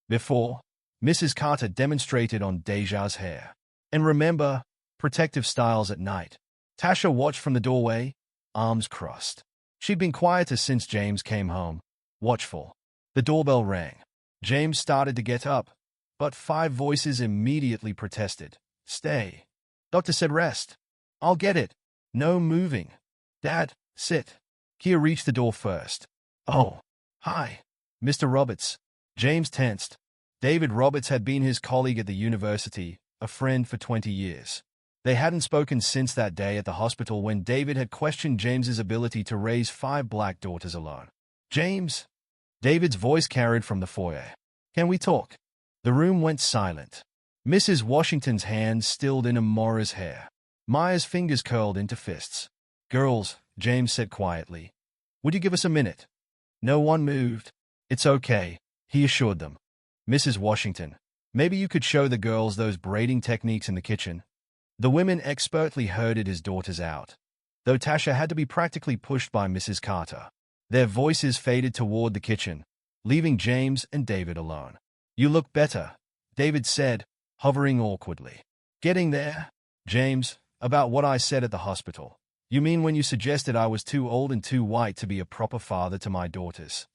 Before, Mrs. Carter demonstrated on Deja's hair. And remember, protective styles at night. Tasha watched from the doorway, arms crossed. She'd been quieter since James came home, watchful. The doorbell rang. James started to get up, but 5 voices immediately protested. Stay. Doctor said rest. I'll get it. No moving. Dad, sit. Kia reached the door first. Oh, hi, Mr. Roberts. James tensed. David Roberts had been his colleague at the university, a friend for 20 years. They hadn't spoken since that day at the hospital when David had questioned James's ability to raise 5 black daughters alone. James? David's voice carried from the foyer. Can we talk? The room went silent. Mrs. Washington's hands stilled in Amora's hair. Maya's fingers curled into fists. Girls, James said quietly. Would you give us a minute? No one moved. It's okay, he assured them. Mrs. Washington, maybe you could show the girls those braiding techniques in the kitchen. The women expertly herded his daughters out, though Tasha had to be practically pushed by Mrs. Carter. Their voices faded toward the kitchen, leaving James and David alone. You look better, David said, hovering awkwardly. Getting there? James, about what I said at the hospital. You mean when you suggested I was too old and too white to be a proper father to my daughters?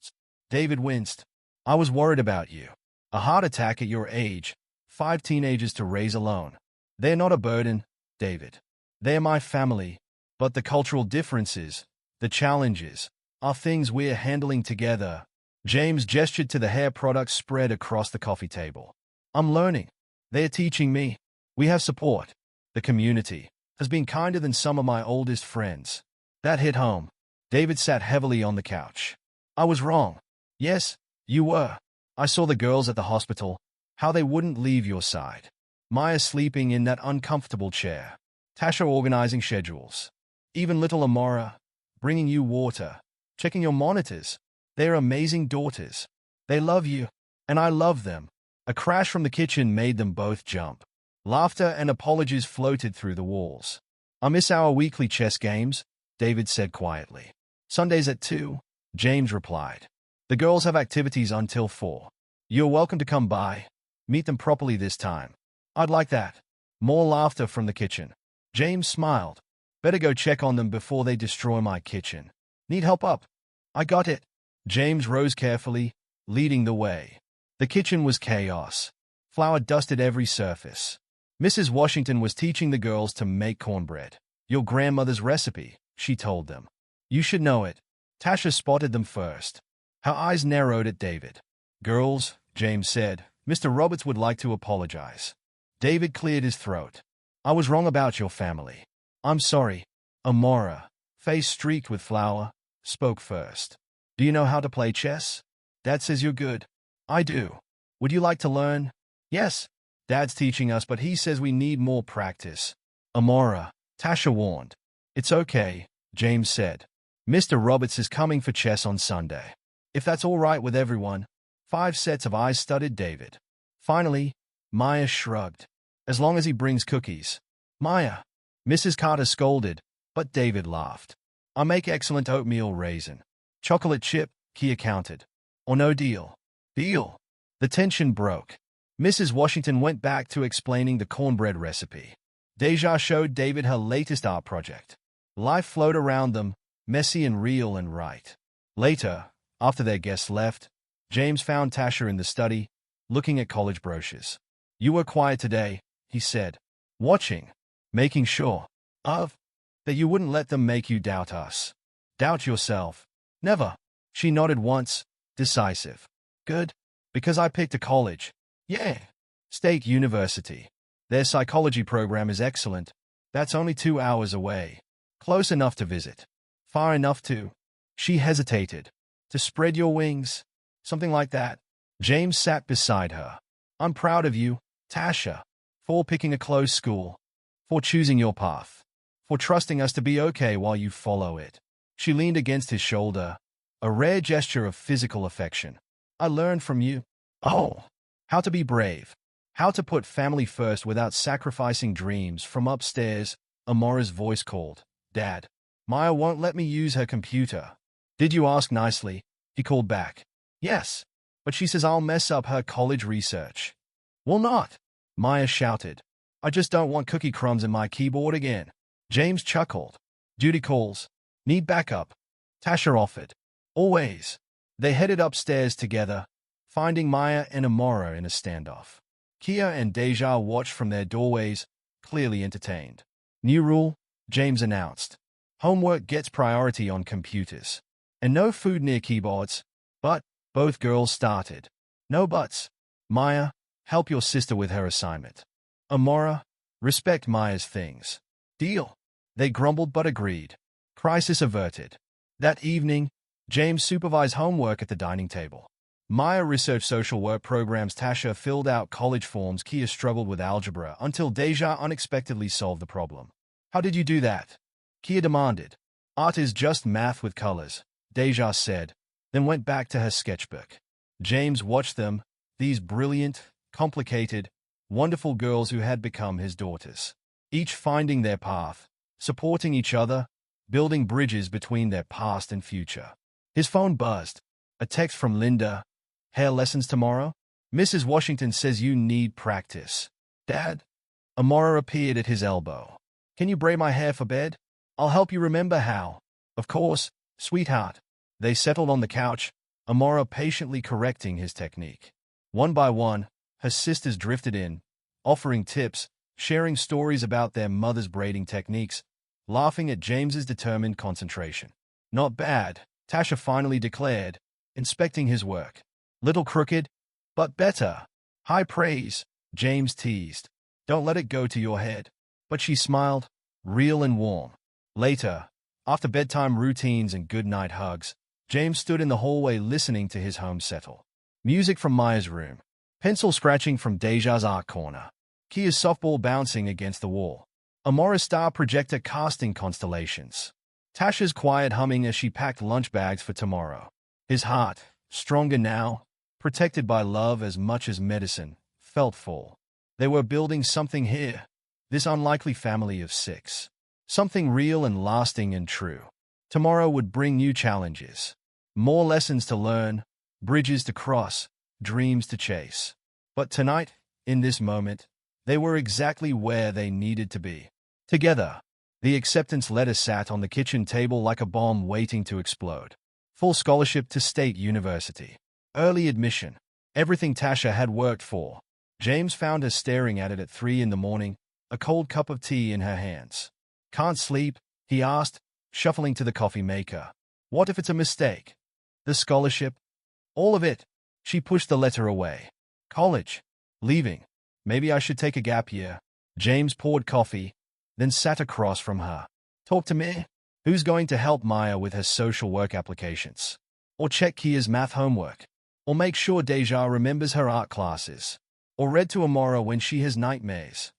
David winced. I was worried about you. A heart attack at your age, 5 teenagers to raise alone. They're not a burden, David. They're my family, but the cultural differences, the challenges, are things we're handling together. James gestured to the hair products spread across the coffee table. I'm learning. They're teaching me. We have support. The community has been kinder than some of my oldest friends. That hit home. David sat heavily on the couch. I was wrong. Yes, you were. I saw the girls at the hospital, how they wouldn't leave your side. Maya sleeping in that uncomfortable chair. Tasha organizing schedules. Even little Amora, bringing you water, checking your monitors. They're amazing daughters. They love you, and I love them. A crash from the kitchen made them both jump. Laughter and apologies floated through the walls. I miss our weekly chess games, David said quietly. Sundays at 2, James replied. The girls have activities until 4. You're welcome to come by. Meet them properly this time. I'd like that. More laughter from the kitchen. James smiled. Better go check on them before they destroy my kitchen. Need help up? I got it. James rose carefully, leading the way. The kitchen was chaos. Flour dusted every surface. Mrs. Washington was teaching the girls to make cornbread. Your grandmother's recipe, she told them. You should know it. Tasha spotted them first. Her eyes narrowed at David. Girls, James said, Mr. Roberts would like to apologize. David cleared his throat. I was wrong about your family. I'm sorry. Amora, face streaked with flour, spoke first. Do you know how to play chess? Dad says you're good. I do. Would you like to learn? Yes. Dad's teaching us, but he says we need more practice. Amora, Tasha warned. It's okay, James said. Mr. Roberts is coming for chess on Sunday. If that's all right with everyone. 5 sets of eyes studied David. Finally, Maya shrugged. As long as he brings cookies. Maya, Mrs. Carter scolded, but David laughed. I make excellent oatmeal raisin. Chocolate chip, he accounted. Or no deal. Deal. The tension broke. Mrs. Washington went back to explaining the cornbread recipe. Deja showed David her latest art project. Life flowed around them, messy and real and right. Later, after their guests left, James found Tasha in the study, looking at college brochures. You were quiet today, he said. Watching. Making sure. That you wouldn't let them make you doubt us. Doubt yourself. Never. She nodded once, decisive. Good. Because I picked a college. Yeah. State University. Their psychology program is excellent. That's only 2 hours away. Close enough to visit. Far enough to... She hesitated. To spread your wings. Something like that. James sat beside her. I'm proud of you, Tasha. For picking a close school. For choosing your path. For trusting us to be okay while you follow it. She leaned against his shoulder. A rare gesture of physical affection. I learned from you. Oh. How to be brave. How to put family first without sacrificing dreams. From upstairs, Amora's voice called. Dad. Maya won't let me use her computer. Did you ask nicely? He called back. Yes. But she says I'll mess up her college research. Will not. Maya shouted. I just don't want cookie crumbs in my keyboard again. James chuckled. Duty calls. Need backup. Tasha offered. Always. They headed upstairs together, finding Maya and Amora in a standoff. Kia and Deja watched from their doorways, clearly entertained. New rule, James announced. Homework gets priority on computers. And no food near keyboards. But, both girls started. No buts. Maya, help your sister with her assignment. Amora, respect Maya's things. Deal. They grumbled but agreed. Crisis averted. That evening, James supervised homework at the dining table. Maya researched social work programs. Tasha filled out college forms. Kia struggled with algebra until Deja unexpectedly solved the problem. How did you do that? Kia demanded. Art is just math with colors, Deja said, then went back to her sketchbook. James watched them, these brilliant, complicated, wonderful girls who had become his daughters, each finding their path, supporting each other, building bridges between their past and future. His phone buzzed. A text from Linda. Hair lessons tomorrow? Mrs. Washington says you need practice. Dad? Amora appeared at his elbow. Can you braid my hair for bed? I'll help you remember how. Of course, sweetheart. They settled on the couch, Amora patiently correcting his technique. One by one, her sisters drifted in, offering tips, sharing stories about their mother's braiding techniques, laughing at James's determined concentration. Not bad, Tasha finally declared, inspecting his work. Little crooked, but better. High praise, James teased. Don't let it go to your head. But she smiled, real and warm. Later, after bedtime routines and good-night hugs, James stood in the hallway listening to his home settle. Music from Maya's room. Pencil scratching from Deja's art corner. Kia's softball bouncing against the wall. Amora's star projector casting constellations. Tasha's quiet humming as she packed lunch bags for tomorrow. His heart, stronger now, protected by love as much as medicine, felt full. They were building something here, this unlikely family of 6. Something real and lasting and true. Tomorrow would bring new challenges. More lessons to learn, bridges to cross, dreams to chase. But tonight, in this moment, they were exactly where they needed to be. Together, the acceptance letter sat on the kitchen table like a bomb waiting to explode. Full scholarship to State University. Early admission. Everything Tasha had worked for. James found her staring at it at 3 in the morning, a cold cup of tea in her hands. Can't sleep? He asked, shuffling to the coffee maker. What if it's a mistake? The scholarship? All of it. She pushed the letter away. College. Leaving. Maybe I should take a gap year. James poured coffee, then sat across from her. Talk to me? Who's going to help Maya with her social work applications? Or check Kia's math homework? Or make sure Deja remembers her art classes? Or read to Amora when she has nightmares?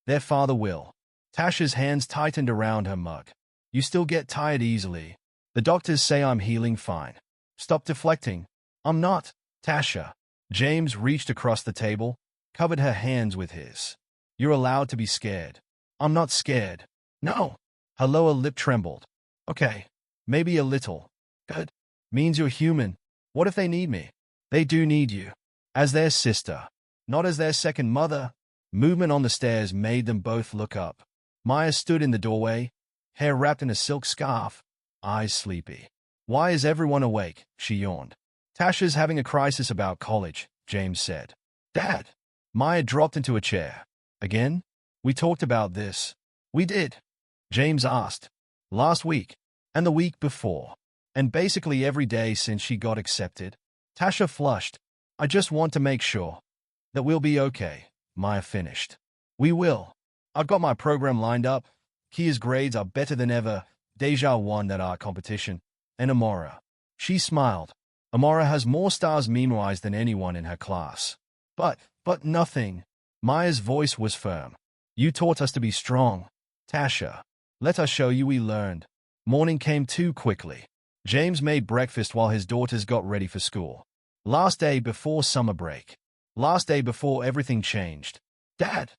Their father will. Tasha's hands tightened around her mug. You still get tired easily. The doctors say I'm healing fine. Stop deflecting. I'm not, Tasha. James reached across the table, covered her hands with his. You're allowed to be scared. I'm not scared. No. Her lower lip trembled. Okay. Maybe a little. Good. Means you're human. What if they need me? They do need you. As their sister. Not as their second mother. Movement on the stairs made them both look up. Maya stood in the doorway, hair wrapped in a silk scarf, eyes sleepy. Why is everyone awake? She yawned. Tasha's having a crisis about college, James said. Dad. Maya dropped into a chair. Again? We talked about this. We did. James asked. Last week. And the week before. And basically every day since she got accepted. Tasha flushed. I just want to make sure that we'll be okay, Maya finished. We will. I've got my program lined up. Kia's grades are better than ever. Deja won that art competition. And Amora. She smiled. Amora has more stars meme-wise than anyone in her class. But nothing. Maya's voice was firm. You taught us to be strong. Tasha. Let us show you we learned. Morning came too quickly. James made breakfast while his daughters got ready for school. Last day before summer break. Last day before everything changed. Dad.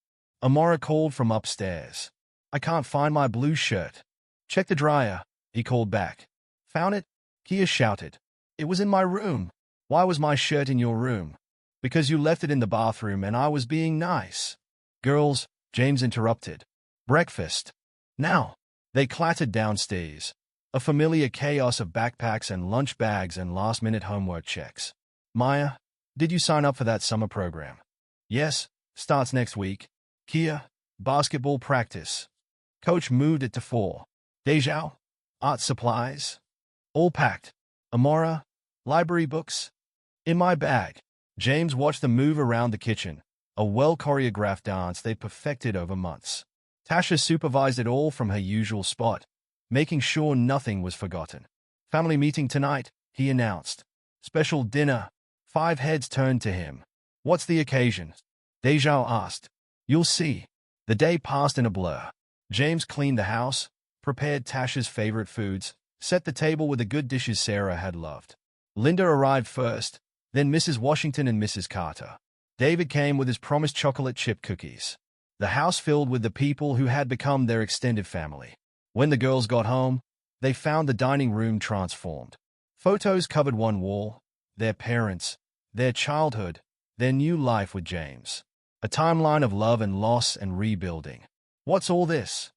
Amora called from upstairs. I can't find my blue shirt. Check the dryer, he called back. Found it? Kia shouted. It was in my room. Why was my shirt in your room? Because you left it in the bathroom and I was being nice. Girls, James interrupted. Breakfast. Now. They clattered downstairs. A familiar chaos of backpacks and lunch bags and last-minute homework checks. Maya, did you sign up for that summer program? Yes, starts next week. Kia, basketball practice. Coach moved it to 4. Deja, art supplies. All packed. Amora, library books. In my bag. James watched them move around the kitchen, a well-choreographed dance they perfected over months. Tasha supervised it all from her usual spot, making sure nothing was forgotten. "Family meeting tonight," he announced. "Special dinner." 5 heads turned to him. "What's the occasion?" Deja asked. "You'll see." The day passed in a blur. James cleaned the house, prepared Tasha's favorite foods, set the table with the good dishes Sarah had loved. Linda arrived first, then Mrs. Washington and Mrs. Carter. David came with his promised chocolate chip cookies. The house filled with the people who had become their extended family. When the girls got home, they found the dining room transformed. Photos covered one wall, their parents, their childhood, their new life with James. A timeline of love and loss and rebuilding. "What's all this?"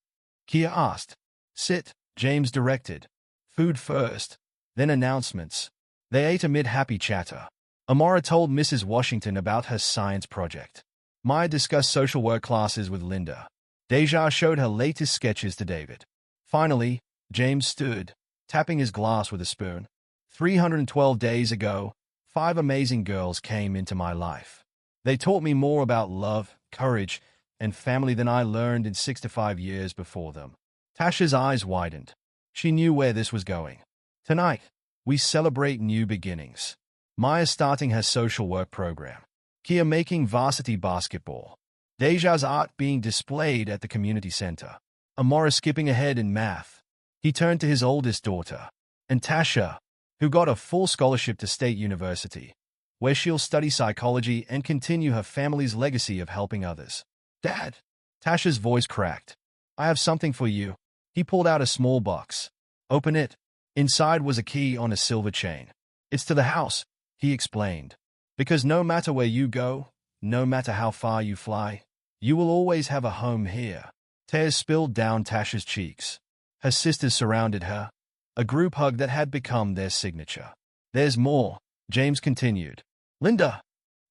Kia asked. "Sit," James directed. "Food first, then announcements." They ate amid happy chatter. Amora told Mrs. Washington about her science project. Maya discussed social work classes with Linda. Deja showed her latest sketches to David. Finally, James stood, tapping his glass with a spoon. 312 days ago, 5 amazing girls came into my life. They taught me more about love, courage, and family than I learned in 65 years before them. Tasha's eyes widened. She knew where this was going. Tonight, we celebrate new beginnings. Maya starting her social work program. Kia making varsity basketball. Deja's art being displayed at the community center. Amora skipping ahead in math. He turned to his oldest daughter. And Tasha, who got a full scholarship to State University, where she'll study psychology and continue her family's legacy of helping others. "Dad," Tasha's voice cracked. "I have something for you." He pulled out a small box. "Open it." Inside was a key on a silver chain. "It's to the house," he explained. "Because no matter where you go, no matter how far you fly, you will always have a home here." Tears spilled down Tasha's cheeks. Her sisters surrounded her, a group hug that had become their signature. "There's more," James continued. "Linda."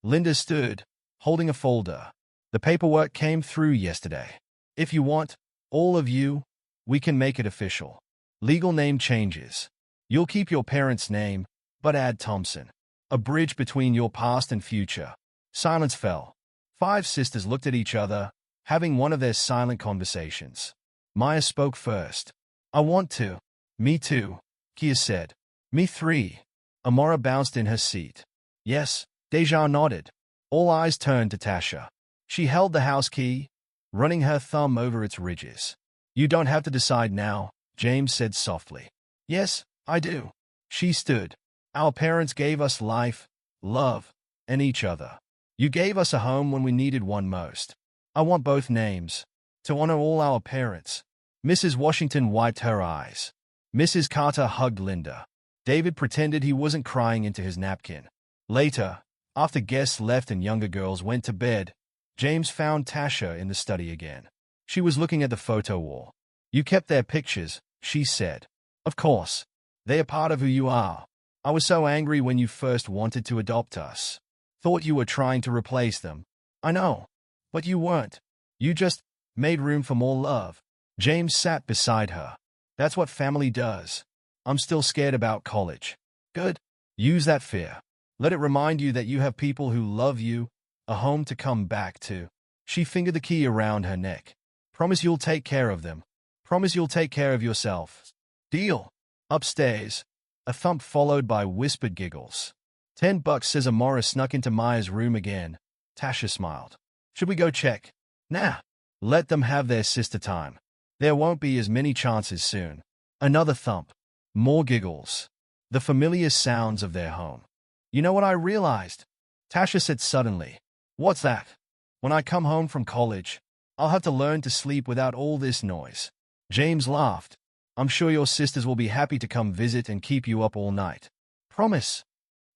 Linda stood, holding a folder. "The paperwork came through yesterday. If you want, all of you, we can make it official. Legal name changes. You'll keep your parents' name, but add Thompson. A bridge between your past and future." Silence fell. 5 sisters looked at each other, having one of their silent conversations. Maya spoke first. "I want to." "Me too," Kia said. "Me 3. Amora bounced in her seat. "Yes," Deja nodded. All eyes turned to Tasha. She held the house key, running her thumb over its ridges. "You don't have to decide now," James said softly. "Yes, I do." She stood. "Our parents gave us life, love, and each other. You gave us a home when we needed one most. I want both names, to honor all our parents." Mrs. Washington wiped her eyes. Mrs. Carter hugged Linda. David pretended he wasn't crying into his napkin. Later, after guests left and younger girls went to bed, James found Tasha in the study again. She was looking at the photo wall. "You kept their pictures," she said. "Of course. They are part of who you are. I was so angry when you first wanted to adopt us. Thought you were trying to replace them. I know. But you weren't. You just made room for more love." James sat beside her. "That's what family does. I'm still scared about college." "Good. Use that fear. Let it remind you that you have people who love you, a home to come back to." She fingered the key around her neck. "Promise you'll take care of them. Promise you'll take care of yourself. Deal." Upstairs, a thump followed by whispered giggles. $10 says Amora snuck into Maya's room again. Tasha smiled. "Should we go check?" "Nah. Let them have their sister time. There won't be as many chances soon." Another thump. More giggles. The familiar sounds of their home. "You know what I realized?" Tasha said suddenly. "What's that?" "When I come home from college, I'll have to learn to sleep without all this noise." James laughed. "I'm sure your sisters will be happy to come visit and keep you up all night." "Promise."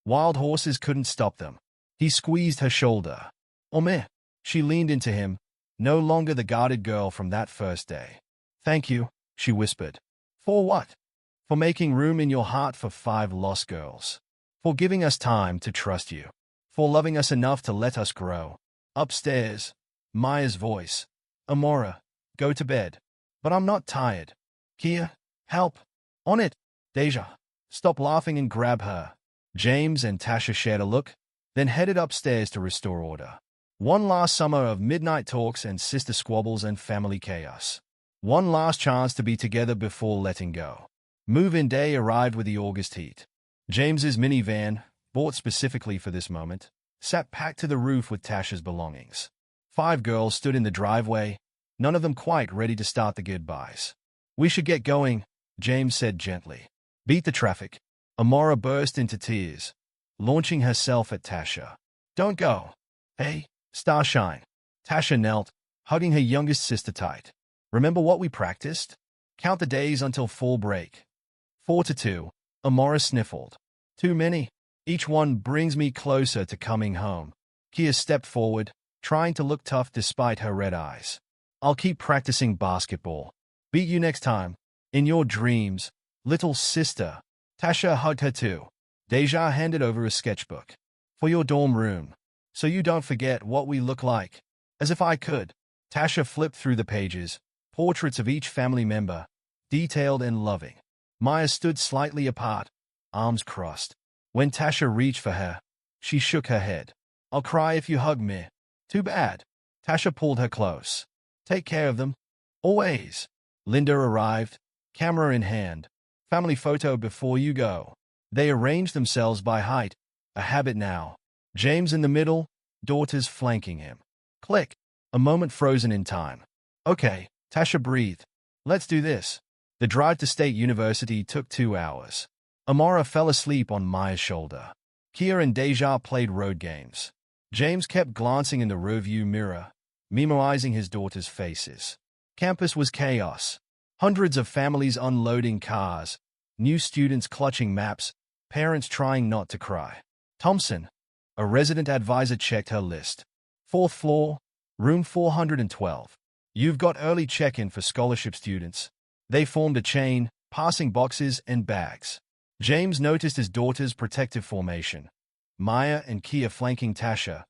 Wild horses couldn't stop them. He squeezed her shoulder. "Ome." She leaned into him, no longer the guarded girl from that first day. "Thank you," she whispered. "For what?" "For making room in your heart for 5 lost girls. For giving us time to trust you. For loving us enough to let us grow." Upstairs, Maya's voice. "Amora, go to bed." "But I'm not tired." "Kia, help." "On it." "Deja, stop laughing and grab her." James and Tasha shared a look, then headed upstairs to restore order. One last summer of midnight talks and sister squabbles and family chaos. One last chance to be together before letting go. Move-in day arrived with the August heat. James's minivan, bought specifically for this moment, sat packed to the roof with Tasha's belongings. 5 girls stood in the driveway, none of them quite ready to start the goodbyes. "We should get going," James said gently. "Beat the traffic." Amora burst into tears, launching herself at Tasha. "Don't go." "Hey, Starshine." Tasha knelt, hugging her youngest sister tight. "Remember what we practiced? Count the days until fall break." 4 to 2. Amora sniffled. "Too many. Each one brings me closer to coming home." Kia stepped forward, trying to look tough despite her red eyes. "I'll keep practicing basketball. Beat you next time. In your dreams, little sister." Tasha hugged her too. Deja handed over a sketchbook. "For your dorm room. So you don't forget what we look like." "As if I could." Tasha flipped through the pages, portraits of each family member, detailed and loving. Maya stood slightly apart, arms crossed. When Tasha reached for her, she shook her head. "I'll cry if you hug me." "Too bad." Tasha pulled her close. "Take care of them. Always." Linda arrived, camera in hand. "Family photo before you go." They arranged themselves by height, a habit now. James in the middle, daughters flanking him. Click. A moment frozen in time. "Okay," Tasha breathed. "Let's do this." The drive to State University took 2 hours. Amara fell asleep on Maya's shoulder. Kia and Deja played road games. James kept glancing in the rearview mirror, memorizing his daughters' faces. Campus was chaos. Hundreds of families unloading cars, new students clutching maps, parents trying not to cry. Thompson, a resident advisor, checked her list. 4th floor, room 412. "You've got early check-in for scholarship students." They formed a chain, passing boxes and bags. James noticed his daughter's protective formation. Maya and Kia flanking Tasha,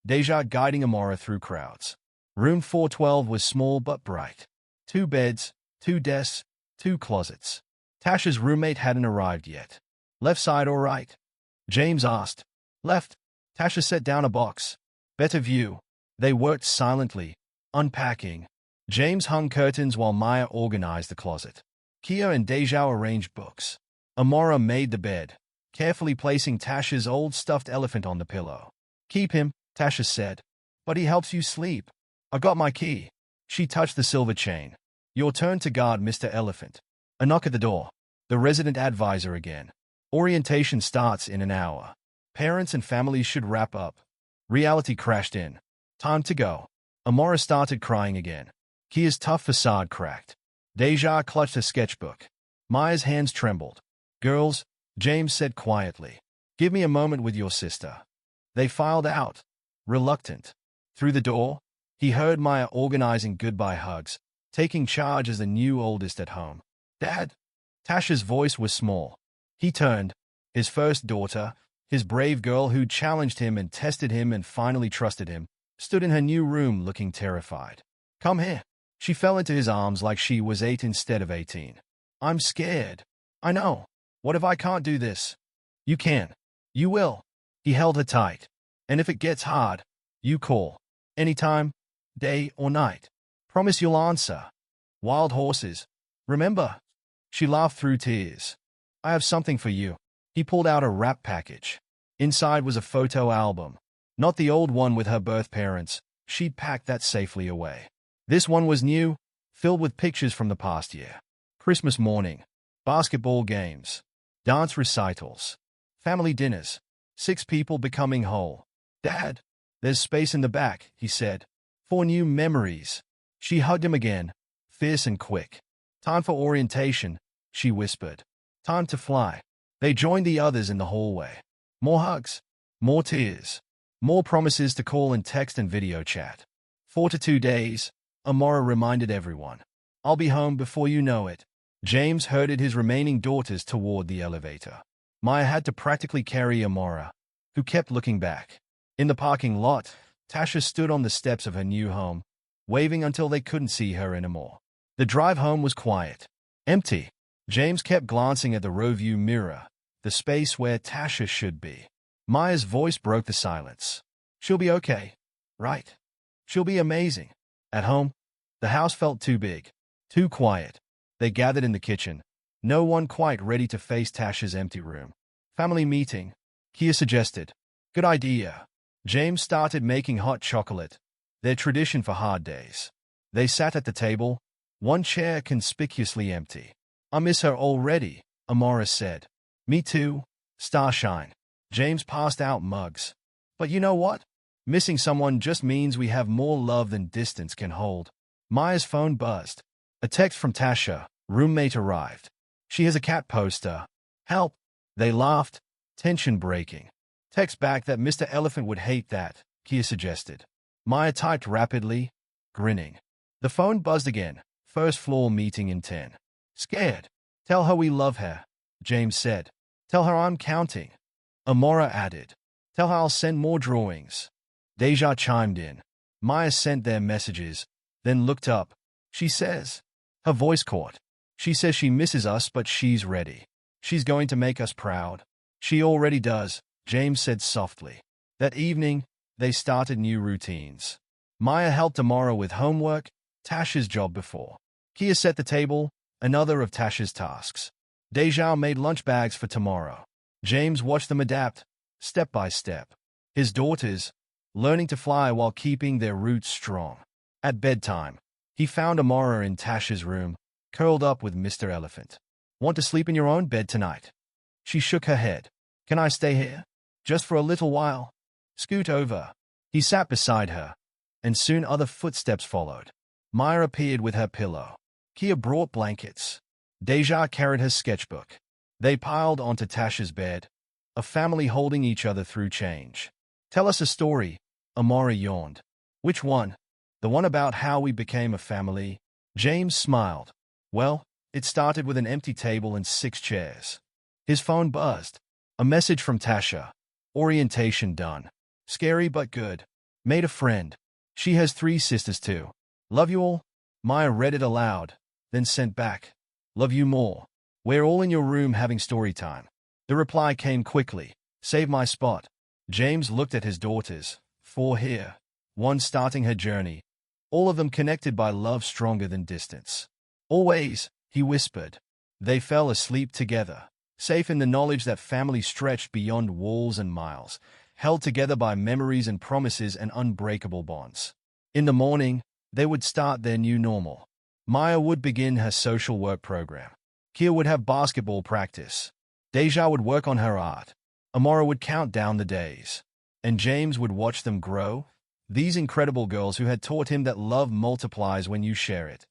Deja guiding Amora through crowds. Room 412 was small but bright. 2 beds, 2 desks, 2 closets. Tasha's roommate hadn't arrived yet. "Left side or right?" James asked. "Left." Tasha set down a box. "Better view." They worked silently, unpacking. James hung curtains while Maya organized the closet. Kia and Deja arranged books. Amora made the bed, carefully placing Tasha's old stuffed elephant on the pillow. "Keep him," Tasha said. "But he helps you sleep." "I got my key." She touched the silver chain. "Your turn to guard Mr. Elephant." A knock at the door. The resident advisor again. "Orientation starts in an hour. Parents and families should wrap up." Reality crashed in. "Time to go." Amora started crying again. Kia's tough facade cracked. Deja clutched a sketchbook. Maya's hands trembled. "Girls," James said quietly, "give me a moment with your sister." They filed out, reluctant. Through the door, he heard Maya organizing goodbye hugs, taking charge as the new oldest at home. "Dad?" Tasha's voice was small. He turned. His first daughter, his brave girl who challenged him and tested him and finally trusted him, stood in her new room looking terrified. "Come here." She fell into his arms like she was 8 instead of 18. "I'm scared." "I know. What if I can't do this?" "You can. You will." He held her tight. "And if it gets hard, you call. Anytime, day or night. Promise you'll answer." "Wild horses. Remember?" She laughed through tears. "I have something for you." He pulled out a wrap package. Inside was a photo album. Not the old one with her birth parents. She'd packed that safely away. This one was new, filled with pictures from the past year. Christmas morning, basketball games, dance recitals, family dinners, 6 people becoming whole. "Dad, there's space in the back," he said. "4 new memories." She hugged him again, fierce and quick. "Time for orientation," she whispered. "Time to fly." They joined the others in the hallway. More hugs, more tears, more promises to call and text and video chat. 4 to 2 days, Amora reminded everyone. "I'll be home before you know it." James herded his remaining daughters toward the elevator. Maya had to practically carry Amora, who kept looking back. In the parking lot, Tasha stood on the steps of her new home, waving until they couldn't see her anymore. The drive home was quiet, empty. James kept glancing at the rearview mirror, the space where Tasha should be. Maya's voice broke the silence. She'll be okay, right? She'll be amazing. At home, the house felt too big, too quiet. They gathered in the kitchen, no one quite ready to face Tasha's empty room. Family meeting, Kia suggested. Good idea. James started making hot chocolate, their tradition for hard days. They sat at the table, one chair conspicuously empty. I miss her already, Amora said. Me too, Starshine. James passed out mugs. But you know what? Missing someone just means we have more love than distance can hold. Maya's phone buzzed. A text from Tasha, roommate arrived. She has a cat poster. Help. They laughed, tension breaking. Text back that Mr. Elephant would hate that, Kia suggested. Maya typed rapidly, grinning. The phone buzzed again. First floor meeting in 10. Scared. Tell her we love her, James said. Tell her I'm counting. Amora added. Tell her I'll send more drawings. Deja chimed in. Maya sent their messages, then looked up. She says. Her voice caught. She says she misses us, but she's ready. She's going to make us proud. She already does, James said softly. That evening, they started new routines. Maya helped Amora with homework, Tasha's job before. Kia set the table, another of Tasha's tasks. Deja made lunch bags for tomorrow. James watched them adapt, step by step. His daughters, learning to fly while keeping their roots strong. At bedtime, he found Amora in Tasha's room, curled up with Mr. Elephant. Want to sleep in your own bed tonight? She shook her head. Can I stay here? Just for a little while? Scoot over. He sat beside her, and soon other footsteps followed. Maya appeared with her pillow. Kia brought blankets. Deja carried her sketchbook. They piled onto Tasha's bed, a family holding each other through change. Tell us a story, Amora yawned. Which one? The one about how we became a family? James smiled. Well, it started with an empty table and 6 chairs. His phone buzzed. A message from Tasha. Orientation done. Scary but good. Made a friend. She has 3 sisters too. Love you all? Maya read it aloud, then sent back. Love you more. We're all in your room having story time. The reply came quickly. Save my spot. James looked at his daughters. 4 here. 1 starting her journey. All of them connected by love stronger than distance. Always, he whispered. They fell asleep together, safe in the knowledge that family stretched beyond walls and miles, held together by memories and promises and unbreakable bonds. In the morning, they would start their new normal. Maya would begin her social work program. Kia would have basketball practice. Deja would work on her art. Amora would count down the days. And James would watch them grow. These incredible girls who had taught him that love multiplies when you share it.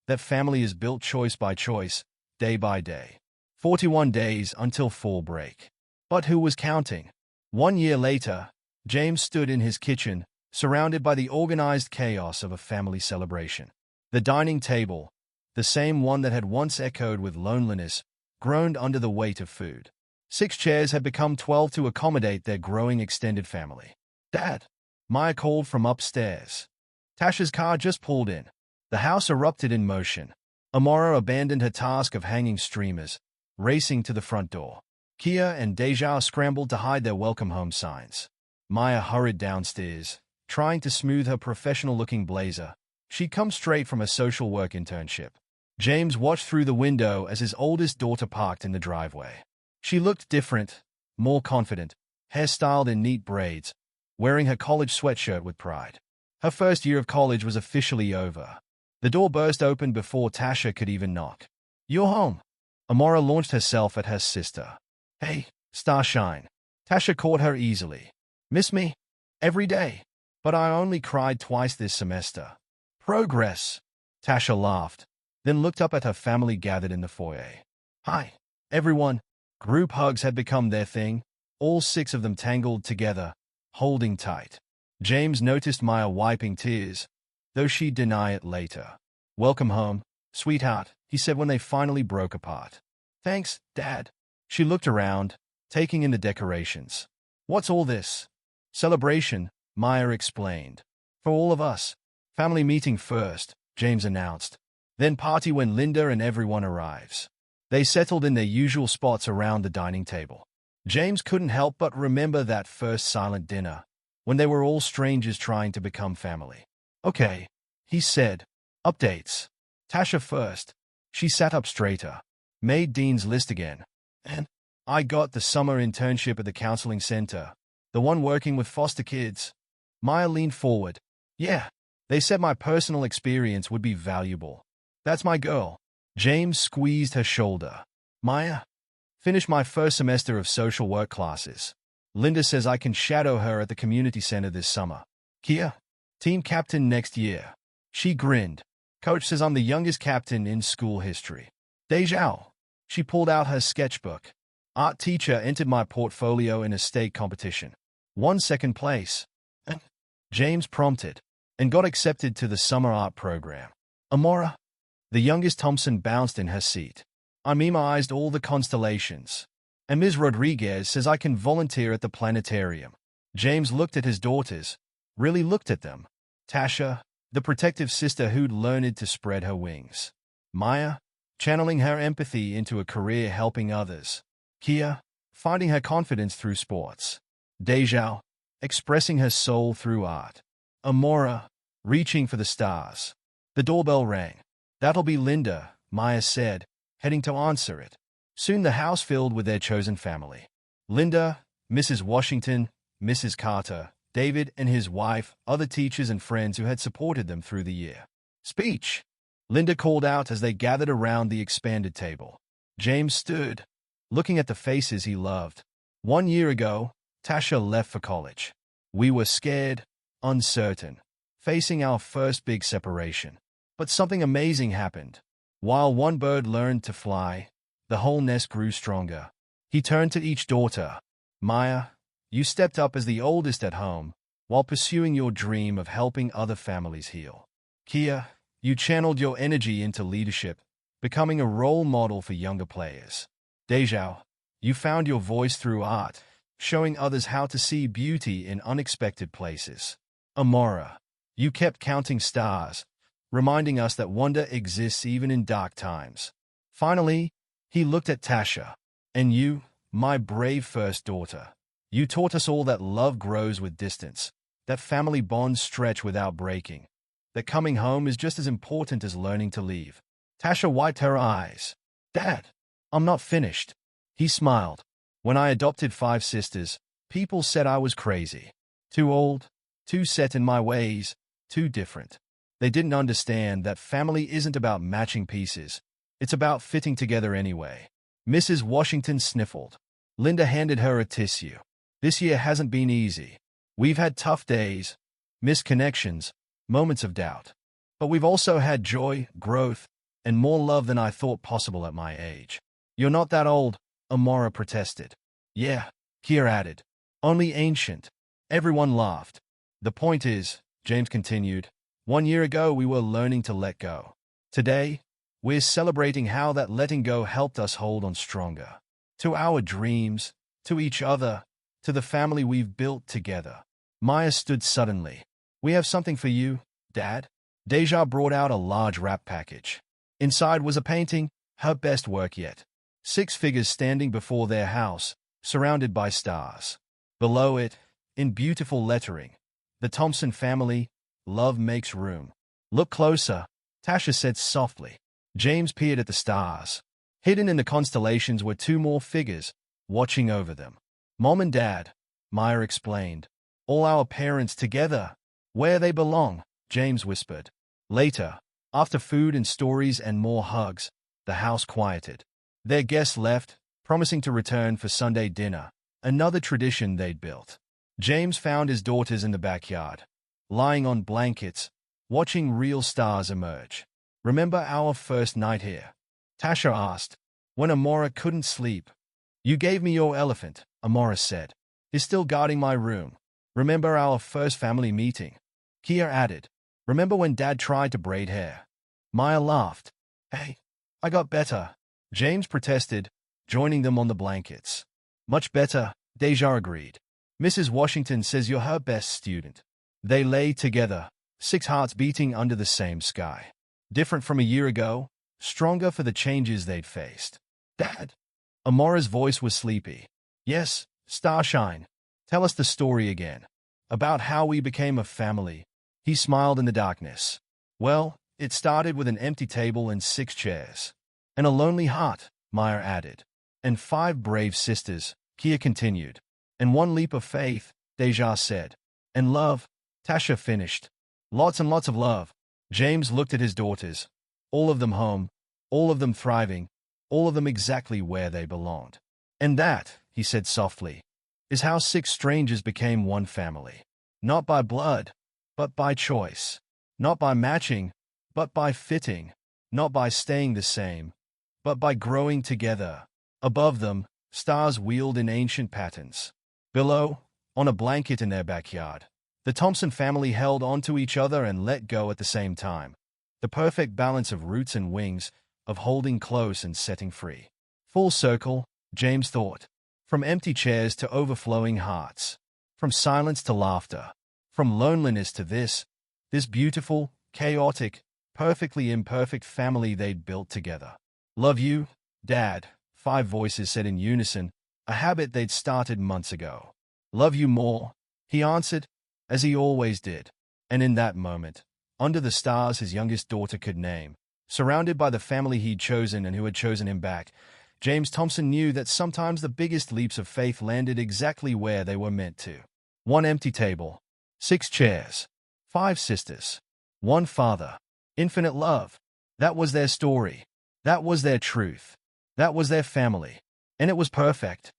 That family is built choice by choice, day by day. 41 days until fall break. But who was counting? 1 year later, James stood in his kitchen, surrounded by the organized chaos of a family celebration. The dining table, the same one that had once echoed with loneliness, groaned under the weight of food. 6 chairs had become 12 to accommodate their growing extended family. Dad, Maya called from upstairs. Tasha's car just pulled in. The house erupted in motion. Amora abandoned her task of hanging streamers, racing to the front door. Kia and Deja scrambled to hide their welcome home signs. Maya hurried downstairs, trying to smooth her professional-looking blazer. She'd come straight from a social work internship. James watched through the window as his oldest daughter parked in the driveway. She looked different, more confident, hairstyled in neat braids, wearing her college sweatshirt with pride. Her first year of college was officially over. The door burst open before Tasha could even knock. You're home. Amora launched herself at her sister. Hey, Starshine. Tasha caught her easily. Miss me? Every day. But I only cried twice this semester. Progress. Tasha laughed, then looked up at her family gathered in the foyer. Hi, everyone. Group hugs had become their thing, all 6 of them tangled together, holding tight. James noticed Maya wiping tears, though she'd deny it later. Welcome home, sweetheart, he said when they finally broke apart. Thanks, Dad. She looked around, taking in the decorations. What's all this? Celebration, Maya explained. For all of us. Family meeting first, James announced. Then party when Linda and everyone arrives. They settled in their usual spots around the dining table. James couldn't help but remember that first silent dinner, when they were all strangers trying to become family. Okay, he said. Updates. Tasha first. She sat up straighter. Made Dean's list again. And I got the summer internship at the counseling center. The one working with foster kids. Maya leaned forward. Yeah, they said my personal experience would be valuable. That's my girl. James squeezed her shoulder. Maya? Finished my first semester of social work classes. Linda says I can shadow her at the community center this summer. Kia? Team captain next year. She grinned. Coach says I'm the youngest captain in school history. Dejao. She pulled out her sketchbook. Art teacher entered my portfolio in a state competition. Won second place. James prompted. And got accepted to the summer art program. Amora? The youngest Thompson bounced in her seat. I memoized all the constellations. And Ms. Rodriguez says I can volunteer at the planetarium. James looked at his daughters. Really looked at them. Tasha, the protective sister who'd learned to spread her wings. Maya, channeling her empathy into a career helping others. Kia, finding her confidence through sports. Dejao, expressing her soul through art. Amora, reaching for the stars. The doorbell rang. That'll be Linda, Maya said, heading to answer it. Soon the house filled with their chosen family. Linda, Mrs. Washington, Mrs. Carter, David and his wife, other teachers and friends who had supported them through the year. Speech! Linda called out as they gathered around the expanded table. James stood, looking at the faces he loved. 1 year ago, Tasha left for college. We were scared, uncertain, facing our first big separation. But something amazing happened. While one bird learned to fly, the whole nest grew stronger. He turned to each daughter. Maya, you stepped up as the oldest at home, while pursuing your dream of helping other families heal. Kia, you channeled your energy into leadership, becoming a role model for younger players. Dejao, you found your voice through art, showing others how to see beauty in unexpected places. Amora, you kept counting stars, reminding us that wonder exists even in dark times. Finally, he looked at Tasha. And you, my brave first daughter, you taught us all that love grows with distance, that family bonds stretch without breaking, that coming home is just as important as learning to leave. Tasha wiped her eyes. Dad, I'm not finished. He smiled. When I adopted 5 sisters, people said I was crazy. Too old, too set in my ways, too different. They didn't understand that family isn't about matching pieces. It's about fitting together anyway. Mrs. Washington sniffled. Linda handed her a tissue. This year hasn't been easy. We've had tough days, missed connections, moments of doubt. But we've also had joy, growth, and more love than I thought possible at my age. You're not that old, Amora protested. Yeah, Kier added. Only ancient. Everyone laughed. The point is, James continued, 1 year ago we were learning to let go. Today, we're celebrating how that letting go helped us hold on stronger. To our dreams, to each other, to the family we've built together. Maya stood suddenly. We have something for you, Dad. Deja brought out a large wrap package. Inside was a painting, her best work yet. 6 figures standing before their house, surrounded by stars. Below it, in beautiful lettering, the Thompson family, love makes room. Look closer, Tasha said softly. James peered at the stars. Hidden in the constellations were 2 more figures, watching over them. Mom and Dad, Maya explained. All our parents together. Where they belong, James whispered. Later, after food and stories and more hugs, the house quieted. Their guests left, promising to return for Sunday dinner, another tradition they'd built. James found his daughters in the backyard, lying on blankets, watching real stars emerge. Remember our first night here? Tasha asked, when Amora couldn't sleep. You gave me your elephant, Amora said. He's still guarding my room. Remember our first family meeting? Kia added. Remember when Dad tried to braid hair? Maya laughed. Hey, I got better. James protested, joining them on the blankets. Much better, Deja agreed. Mrs. Washington says you're her best student. They lay together, 6 hearts beating under the same sky. Different from a year ago, stronger for the changes they'd faced. Dad. Amora's voice was sleepy. Yes, Starshine. Tell us the story again. About how we became a family. He smiled in the darkness. Well, it started with an empty table and 6 chairs. And a lonely heart, Meyer added. And 5 brave sisters, Kia continued. And 1 leap of faith, Deja said. And love, Tasha finished. Lots and lots of love. James looked at his daughters. All of them home, all of them thriving, all of them exactly where they belonged. And that, he said softly, is how 6 strangers became one family. Not by blood, but by choice. Not by matching, but by fitting. Not by staying the same, but by growing together. Above them, stars wheeled in ancient patterns. Below, on a blanket in their backyard, the Thompson family held onto each other and let go at the same time. The perfect balance of roots and wings, of holding close and setting free. Full circle, James thought. From empty chairs to overflowing hearts. From silence to laughter. From loneliness to this beautiful, chaotic, perfectly imperfect family they'd built together. Love you, Dad, 5 voices said in unison, a habit they'd started months ago. Love you more, he answered, as he always did. And in that moment, under the stars his youngest daughter could name, surrounded by the family he'd chosen and who had chosen him back, James Thompson knew that sometimes the biggest leaps of faith landed exactly where they were meant to. 1 empty table, 6 chairs, 5 sisters, 1 father, infinite love. That was their story. That was their truth. That was their family. And it was perfect.